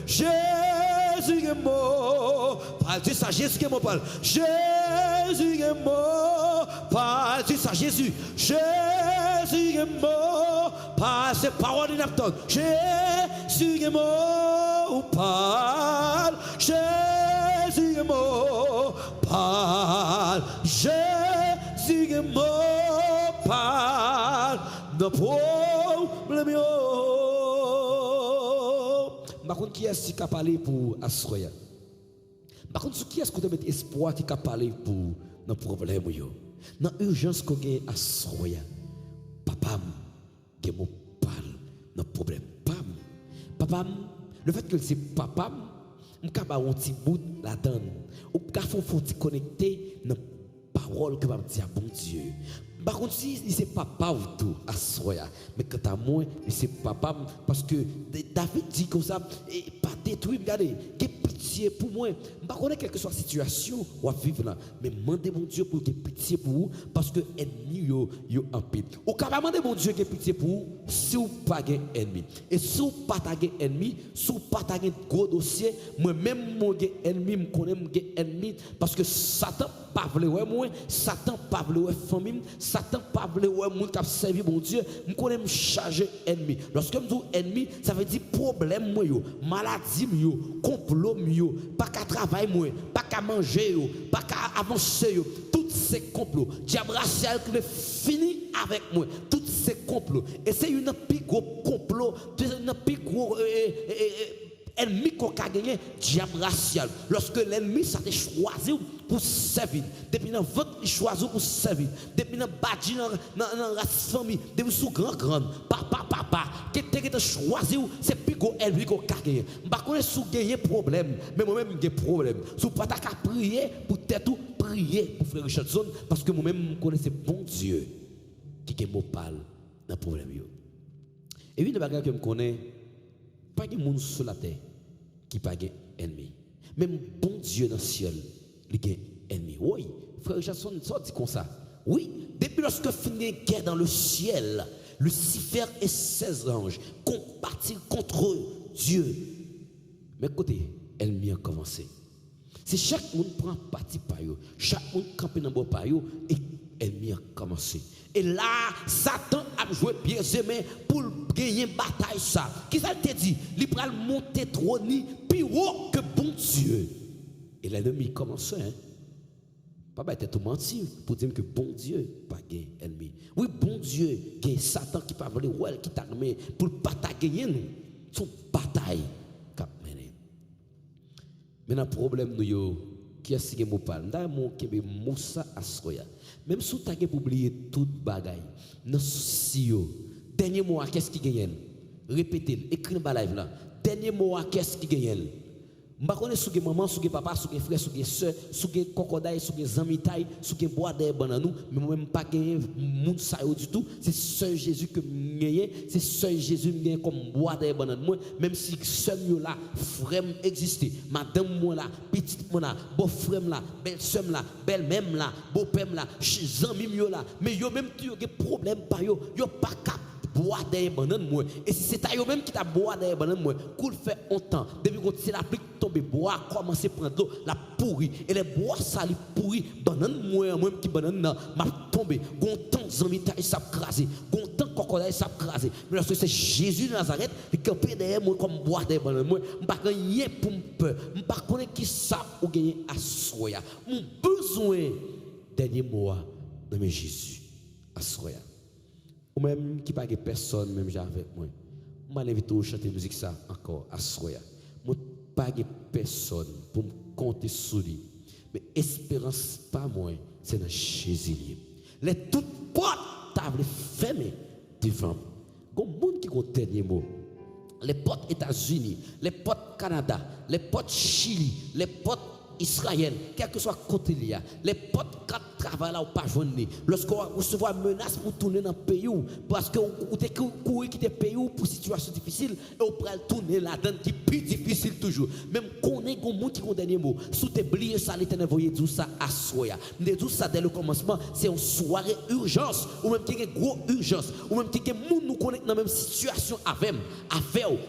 Jésus est mon parle. Dis ça, Jésus est mon parle. Jésus est mon parle. Dis ça, Jésus. Jésus est mon parle. C'est parole de Napton. Jésus est mon parle. Jésus est mon parle. Jésus est mon parle. Non problème yo. Par contre, qui est-ce qui a parlé pour Asroya? Par contre, qui est-ce que tu as espoir qui a parlé pour nos problèmes? Dans l'urgence qu'on a à Asroya, papa, qui me parle, nos problèmes. Papa, le fait que c'est papa, je suis un petit bout là-dedans. Je suis connecté dans la parole que je vais dire à bon Dieu. Par contre, si c'est papa ou tout, à soya, mais quand à moi, c'est papa, parce que David dit comme ça, et pas détruire, regardez, que pitié pour moi. Je ne connais quelle que soit la situation où on vivre là, mais demandez mon Dieu pour que pitié pour vous, parce que ennemi yo en pile. Ou quand demander mon Dieu que pitié pour vous, si vous pas de ennemi. Et si vous pas de ennemi, si vous pas de gros dossier, moi-même mon ennemi, je connais mon ennemi, parce que Satan pas voulu moi, Satan pas voulu famille, Satan pas voulu ouais monde qui a servi bon Dieu, me connais me charger ennemi. Lorsque me dis ennemi, ça veut dire problème moi yo, maladie yo, complot yo, pas qu'à travailler moi, pas qu'à manger yo, pas qu'à avancer yo. Tous ces complots, diable racial qui fini avec moi, tous ces complots. Et c'est une plus gros complot, une plus gros ennemi qu'on a gagné, diable racial. Lorsque l'ennemi ça te choisi pour servir, depuis dans votre il choisi pour servir, depuis dans bâti dans la famille, depuis sous grand papa qui te choisi c'est plus gros ennemi qu'on a gagné. Pas connaître sous gagner problème, mais moi-même j'ai problème. Sous pas ta prier pour tête ou prier pour frère Richardson parce que moi-même je connais ce bon Dieu qui est mon parle dans problème yo. Et une bagarre que je connais, pas de monde sur la terre qui pas de ennemi. Même bon Dieu dans le ciel, il y a ennemi. Oui, frère Jason, ça dit comme ça. Oui, depuis lorsque finit une guerre dans le ciel, Lucifer et ses anges combattirent contre Dieu. Mais écoutez, ennemi a commencé. Si chaque monde prend parti par eux, chaque monde campe dans le par eux, et ennemi a commencé. Et là, Satan a joué pieds et mains pour gagner une bataille. Ça. Qui ça te dit? Il va monter trop ni plus haut que bon Dieu. Et l'ennemi commence. Hein? Pas bête tout mentir pour dire que bon Dieu pas gagné ennemi. Oui, bon Dieu, gagne Satan qui parle ouais, qui t'a armé pour pas gagner nous. Son bataille qu'a mené. Maintenant problème nous yo qui est-ce que moi parle? Mon qui est Moussa Asroya. Même si tu as oublié toute bagaille, dans souci dernier mot qu'est-ce qui gagne? Répétez, écris dans live là. Dernier mot qu'est-ce qui gagne? Je connais sous maman, sous papa, sous frère, sous soeur, sous cocodaille, sous amis taille, sous bois d'air bananou, mais moi-même pas gagner monde ça du tout. C'est seul Jésus que gagne, c'est seul Jésus gagne comme bois d'air bananou moi, même si seul là frère existait, madame moi là, petite moi là, beau frère là, belle sœur là, belle même là, beau père là, amis yo là, mais yo même tu avez problème pas yo pas capable bois derrière banane moi et si c'est eux même qui t'a bois derrière banane moi cool fait longtemps depuis quand c'est la pluie tomber bois commencer prendre l'eau la pourri et les bois ça li pourri banane moi même qui banane m'a tombé gontan zami taille ça crasé gontan cocodaille ça crasé mais lorsque c'est Jésus de Nazareth qui campé derrière moi comme bois derrière banane moi pas rien pour me peur pas connaître qui ça ou gagner à soya mon besoin dernier mois dans mes Jésus à soya ou même qui pas de personne même avec moi je m'invite à chanter musique ça encore à soya moi pas de personne pour me compter sur lui mais espérance pas moi c'est dans Jésus les toutes portes tables fermées devant comme monde qui ont dernier mot les portes États-Unis les portes Canada les portes Chili les portes Israël, quel que soit côté là, les potes qui travaillent là ou pas joindre. Lorsqu'on reçoit une menace pour tourner dans le pays, parce qu'on courir quitter le pays pour situation difficile, et on peut tourner là-dedans qui est plus difficile toujours. Même qu'on est un monde qui a un dernier mot. Sous tes bliés, ça, l'éternel voyait tout ça à soya. Mais tout ça dès le commencement, c'est une soirée urgence, ou même qui a une grosse urgence, ou même qui a un monde nous connaît dans la même situation avec,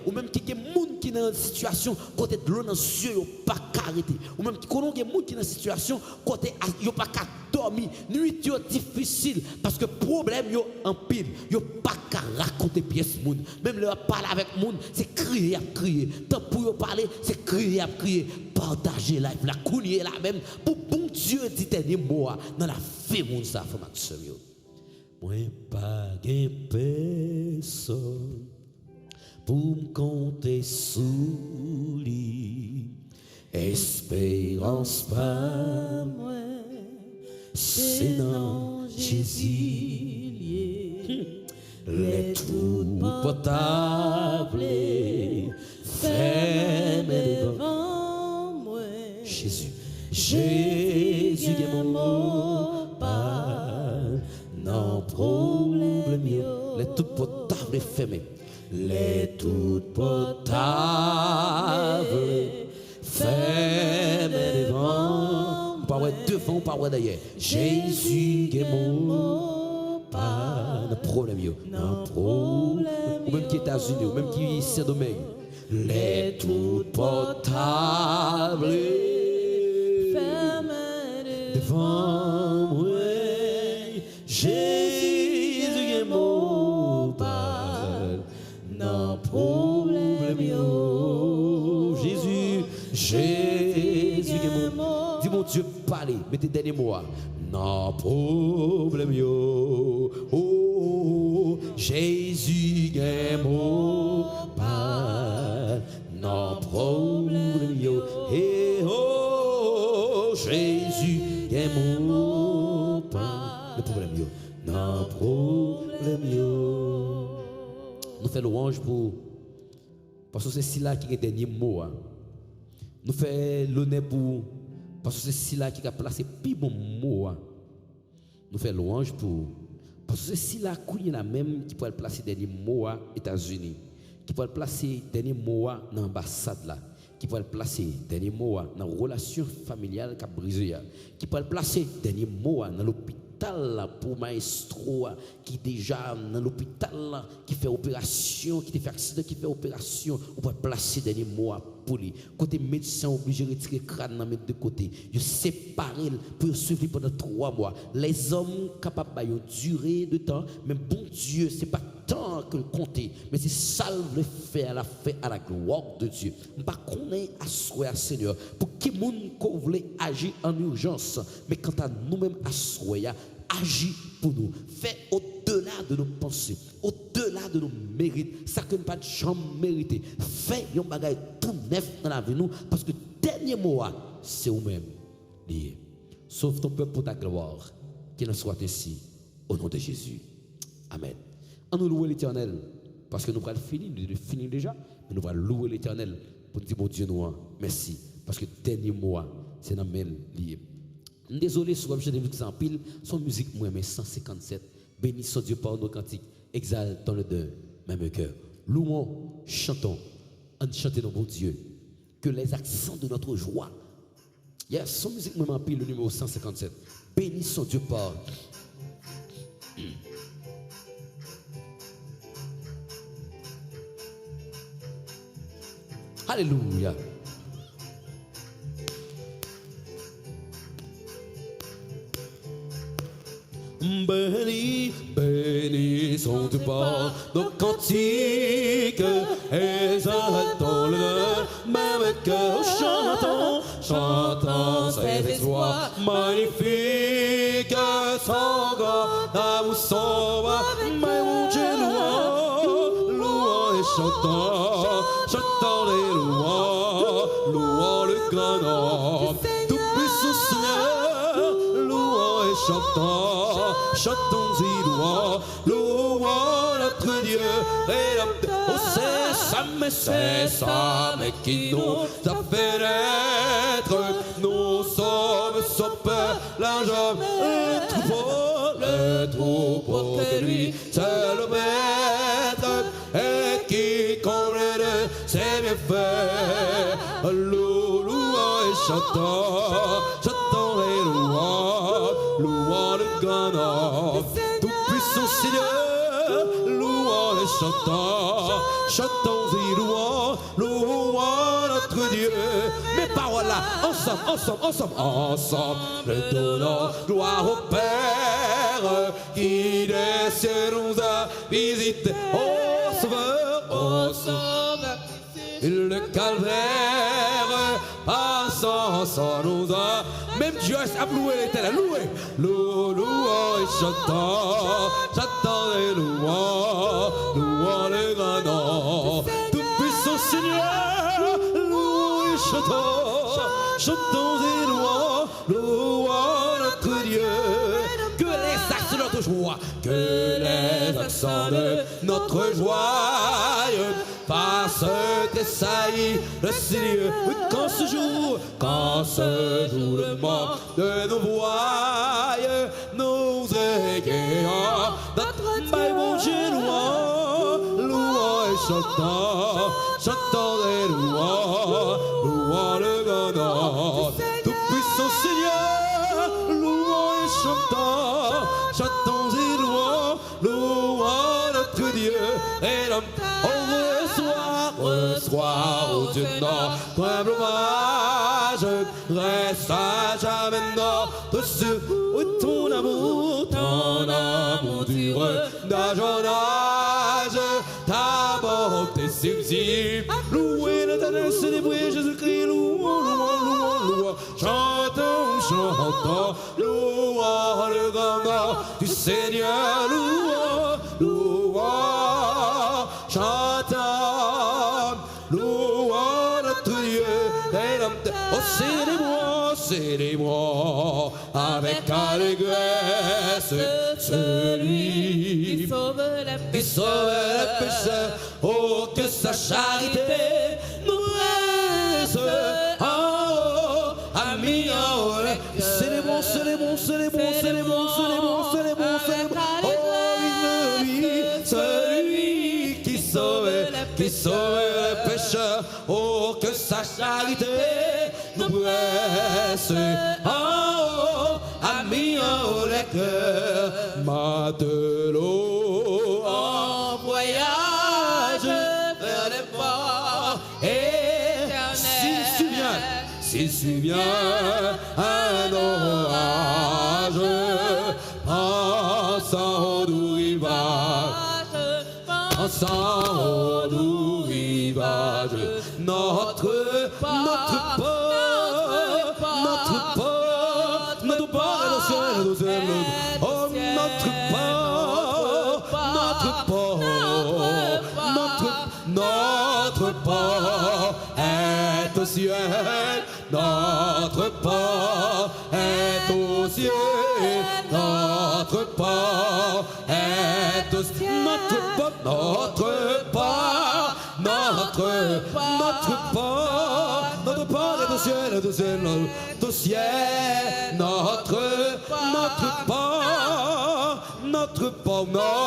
ou même qui a un monde qui est dans une situation côté de l'eau dans les yeux, pas arrêté, ou même qui connaît des gens qui sont dans une situation côté yo pas qu'à dormir nuit yo difficile parce que problème yo en pile yo pas qu'à raconter pièce monde même leur parler avec monde c'est crier à crier tant pour yo parler c'est crier à crier partager live la cougner là même pour bon Dieu dit dernier mot dans la vie monde ça faut maximum yo moi pas gain personne pour me compter sous lui. Espérance pas moi, c'est dans Jésus. Les trous potables, fermés devant moi. Jésus, Jésus est mon pas, non problème. Les trous potables fermés, les trous potables. Fermez devant, pas devant, pas derrière. Jésus est mon pas. Le problème, non problème. Ou même qui est États-Unis, ou même qui est Saint-Domingue. Les tout portables. Fermez devant moi. Jésus parler, mettez dernier mot. Non problème yo. Oh, Jésus est mon pas. Non problème yo. Eh oh, Jésus est mon pas. Le problème yo. Non problème yo. Nous faisons louange pour parce que c'est cela qui est le dernier mot. Nous faisons l'honneur pour parce que c'est cela qui a placé plus bon mot. Nous faisons louange pour parce que c'est cela qui est la même qui peut placer dernier mot aux États-Unis, qui peut placer dernier mot dans l'ambassade là, qui peut placer dernier mot dans la relation familiale qui a brisé, qui peut placer dernier mot dans l'hôpital pour maestro qui déjà dans l'hôpital qui fait opération, qui fait accident, qui fait opération, on peut placer dernier mot pour lui. Côté médecin obligé de retirer le crâne dans mettre de côté, je séparer pour suivre pendant 3 mois. Les hommes capables de durée de temps, mais bon Dieu, c'est pas tant que le compter, mais c'est ça le faire à la gloire de Dieu. Je ne sais pas qu'on est à Seigneur pour qui monde qu'on voulait agir en urgence, mais quant à nous-mêmes à agis pour nous, fais au-delà de nos pensées, au-delà de nos mérites, ça que nous pas de chambre mérité. Fais un bagage tout neuf dans la vie nous, parce que dernier mot c'est vous-même lié. Sauve ton peuple pour ta gloire, qu'il en soit ainsi au nom de Jésus. Amen. On nous louer l'Éternel parce que nous allons finir déjà, mais nous allons louer l'Éternel pour dire mon Dieu nous merci parce que dernier mot c'est dans le lié. Désolé si je vous en pile, son musique moi mais 157. Bénissons Dieu par nos cantiques, exaltons le de même cœur. Louons, chantons, en chantant nos bon Dieu. Que les accents de notre joie. Yes, son musique moi en pile le numéro 157. Bénissons Dieu par. Alléluia. Béni, béni sont Dieu par nos cantiques, exaltons le même cœur, chantons, chantons ses exploits magnifiques, son grand amour, son bas, mais mon Dieu louant, louant et chantant, chantant les louants, louant le grand nom, tout puissant Seigneur, louant et chantant. Chantons y louons notre Dieu et oh c'est ça mais qui nous a fait naître. Nous sommes son père, l'argent, le troupeau que lui c'est le maître et qui comble de ses bienfaits. Louons et chantons les louons le grand nom, tout puissant Seigneur, louons et chantons et louons notre Dieu. Mes paroles là, ensemble, donnons gloire au Père qui des cieux nous a visité. Oh Sauveur, le calvaire, passant sans nous a. Même Dieu a loué l'Éternel, louons et chantons et louons le grand nom, tout puissant Seigneur, louons et chantons et louons notre Dieu. Que les accents de notre joie, que les accents de notre joie fassent tressaillir le Seigneur. Quand ce jour le monde de nos voix nous égayons, notre bon Dieu louons et chantons et louons le grand nom, tout puissant Seigneur, louons et chantons et louons notre Dieu et l'homme. Reçois, oh Dieu, notre humble hommage, reste à jamais notre ciel. Ton amour dure d'âge en âge, ta bonté subsiste. Louez l'Éternel, célébrez Jésus-Christ, louons, chantons chantons, louons le grand nom du Seigneur, louons, louons, chantons, louons notre Dieu, et l'homme de... Oh, célébrons, avec allégresse, celui qui sauve qui sauve le pécheur, oh que sa charité nous reste en haut, amis en haut. Célébrons, célébrons, célébrons, célébrons, célébrons, célébrons, célébrons, oh celui qui sauve le pécheur, oh que sa charité nous reste en haut, amis en haut les cœurs, matelot en voyage vers les ports, et s'il subvient un orage, pensant au rivage, pensant au rivage, notre port est au ciel, notre port est au ciel, notre port est au ciel, notre port est au ciel, au ciel, au ciel,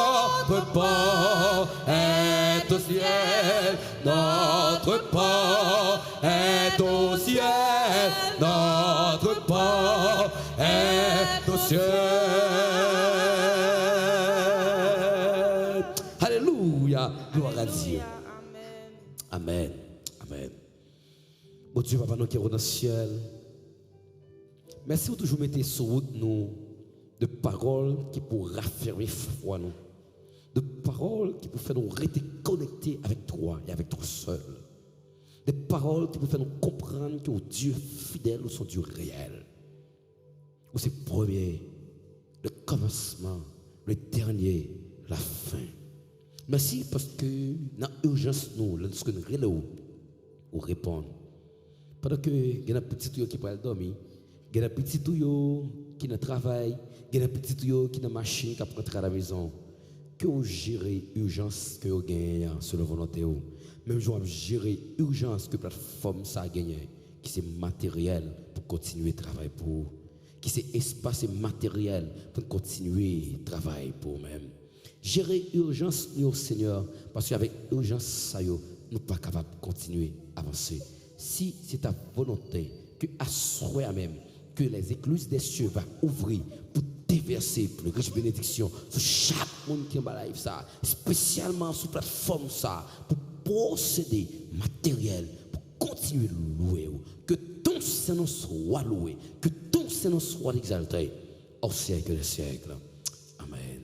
notre port est au ciel, notre port est au ciel, notre port est au ciel. Alléluia, gloire à Dieu. Amen, amen. Bon Dieu, Papa, nous qui sommes dans le ciel, merci pour toujours mettre sur route nous de paroles qui pour raffermir foi nous, de paroles qui pour faire nous rester connectés avec toi et avec toi seul, des paroles qui pour faire nous comprendre que Dieu fidèle ou son Dieu réel, ou c'est le premier, le commencement, le dernier, la fin. Merci parce que dans l'urgence nous, lorsque nous relèvons ou répondre, pendant que il y a un petit tuyau qui peut dormir, il y a un petit tuyau qui ne travaille, il y a un petit tuyau qui est dans la machine qui a rentré à la maison. Que vous gérez l'urgence que vous gagnez sur la volonté. Même je vais gérer l'urgence que la plateforme ça a gagné, qui c'est matériel pour continuer à travailler pour vous, qui c'est espace matériel pour continuer à travailler pour vous-même. Gérer l'urgence au Seigneur, parce qu'avec l'urgence, ça nous ne sommes pas capables de continuer à avancer. Si c'est ta volonté que à soi même, que les écluses des cieux vont ouvrir pour déverser pour riche bénédiction sur chaque monde qui est en live ça, spécialement sur la plateforme ça, pour posséder matériel, pour continuer de louer, que ton Seigneur soit loué, que ton Seigneur soit exalté au siècle des siècles. Amen.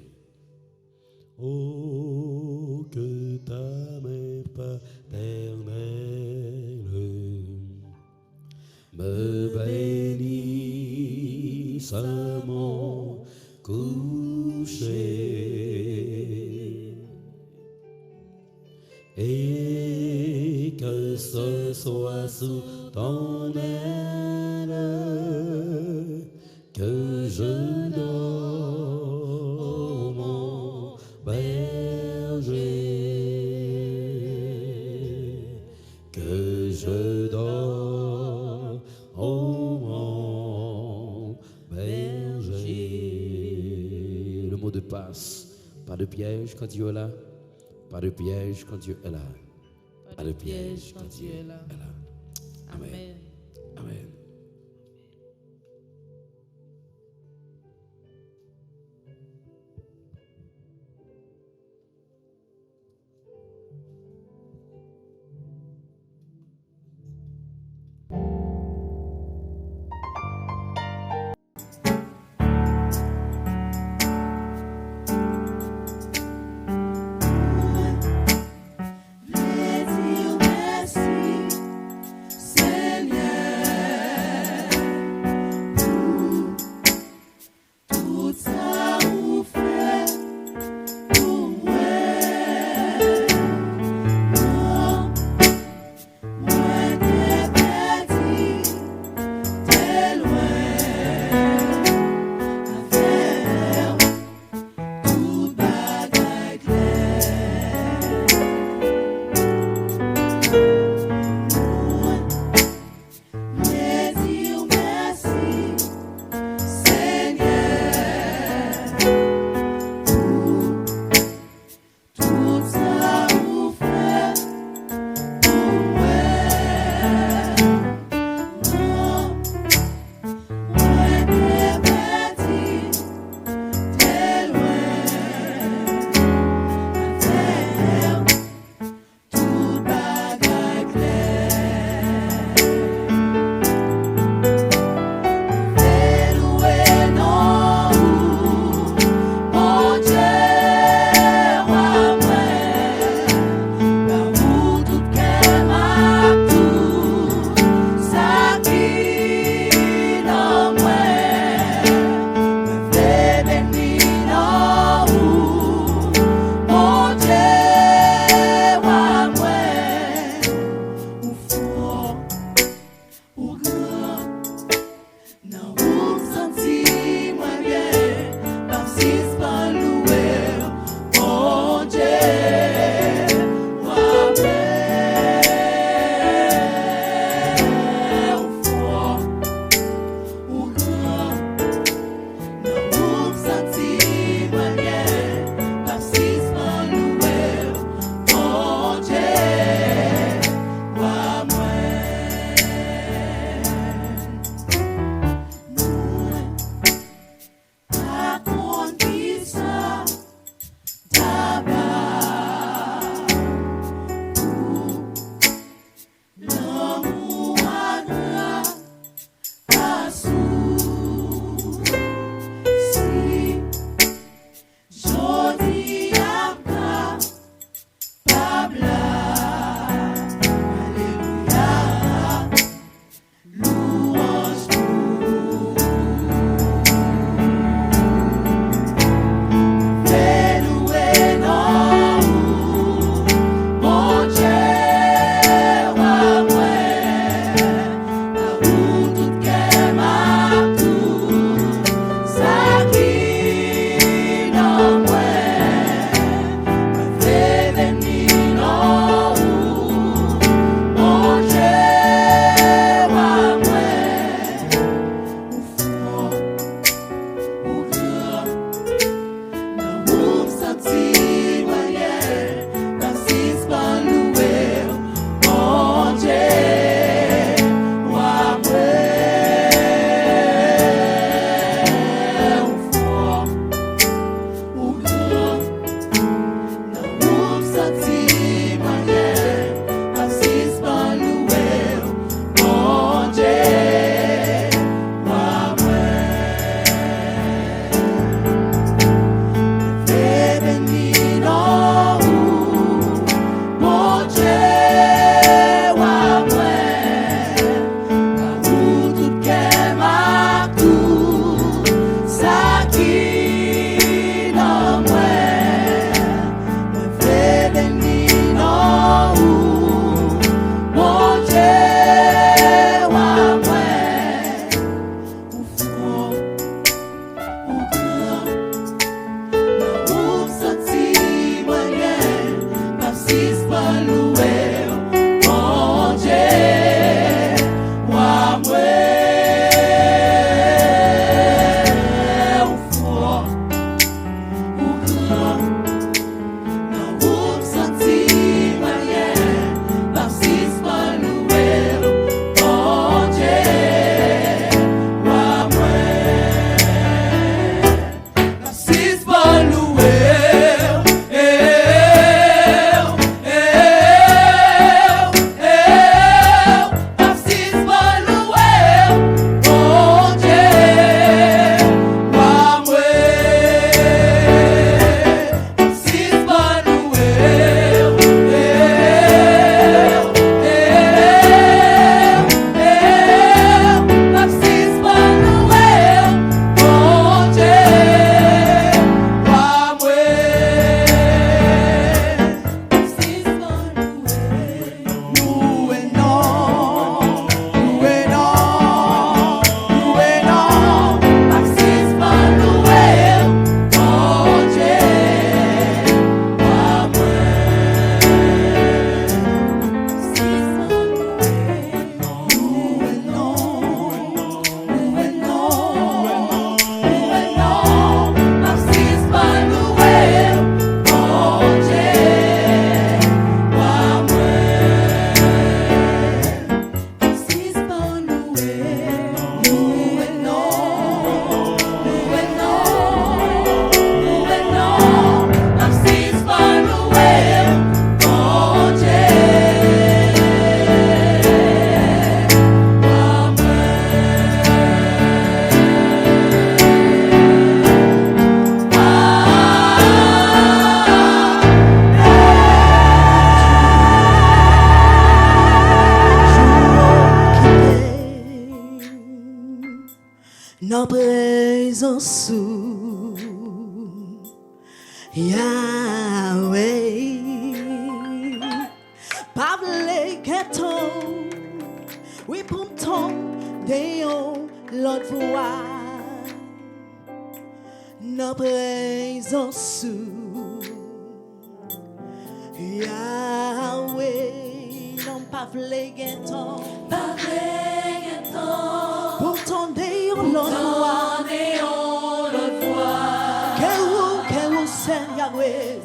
Oh, que ta main paternelle me bénisse à mon coucher, et que ce soit sous ton aile que je dors, mon berger, que je dors, oh mon berger. Le mot de passe, pas de piège quand Dieu est là, pas de piège quand Dieu est là, pas de piège quand Dieu est là. Amen. Amen. Merci, Seigneur. présence Yahweh. Pavle keton, oui pour ton déon l'autre fois. Nos présence Yahweh, non pavle keton, pour ton déon l'autre fois. Que ou c'est Yahweh.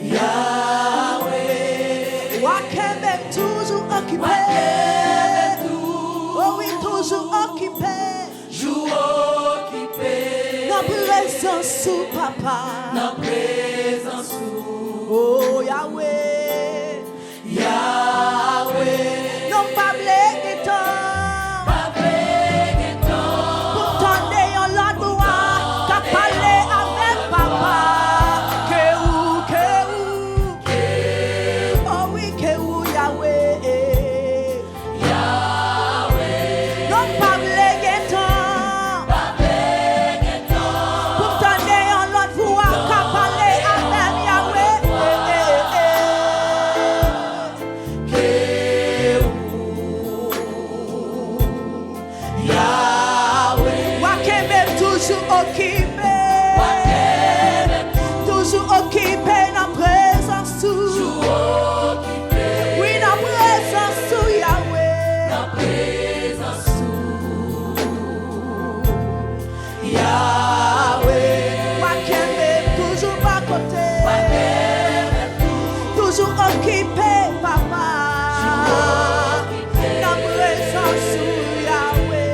Yahweh, Wakeme toujours occupé, oh oui toujours occupé, nos présence sous papa, oh Yahweh, non pas blé pour ton déon l'autre droit, qu'à parler avec papa. Toujours occupé dans présence oui dans présence Yahweh, Wakeme toujours pas côté, toujours occupé papa dans présence Yahweh.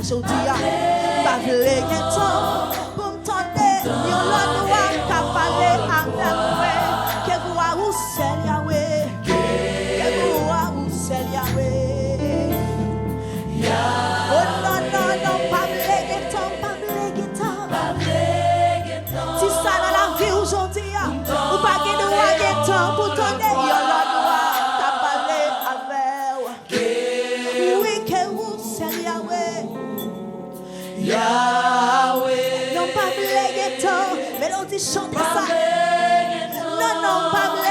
Jodia, bavle gen ton pour m'tendre, yo l'autre doit qu'a parler avec moi. Que vous a ou c'est Yahweh, que vous a ou c'est Yahweh. Oh non non non, bavle gen ton. Si ça dans la vie aujourd'hui, ou pas gen doit gen ton pour t'endre, yo l'autre doit qu'a parler avec. Oui que vous c'est Yahweh. Non, pas blé ghetto, mélodie chante ça. Non, non, pas blé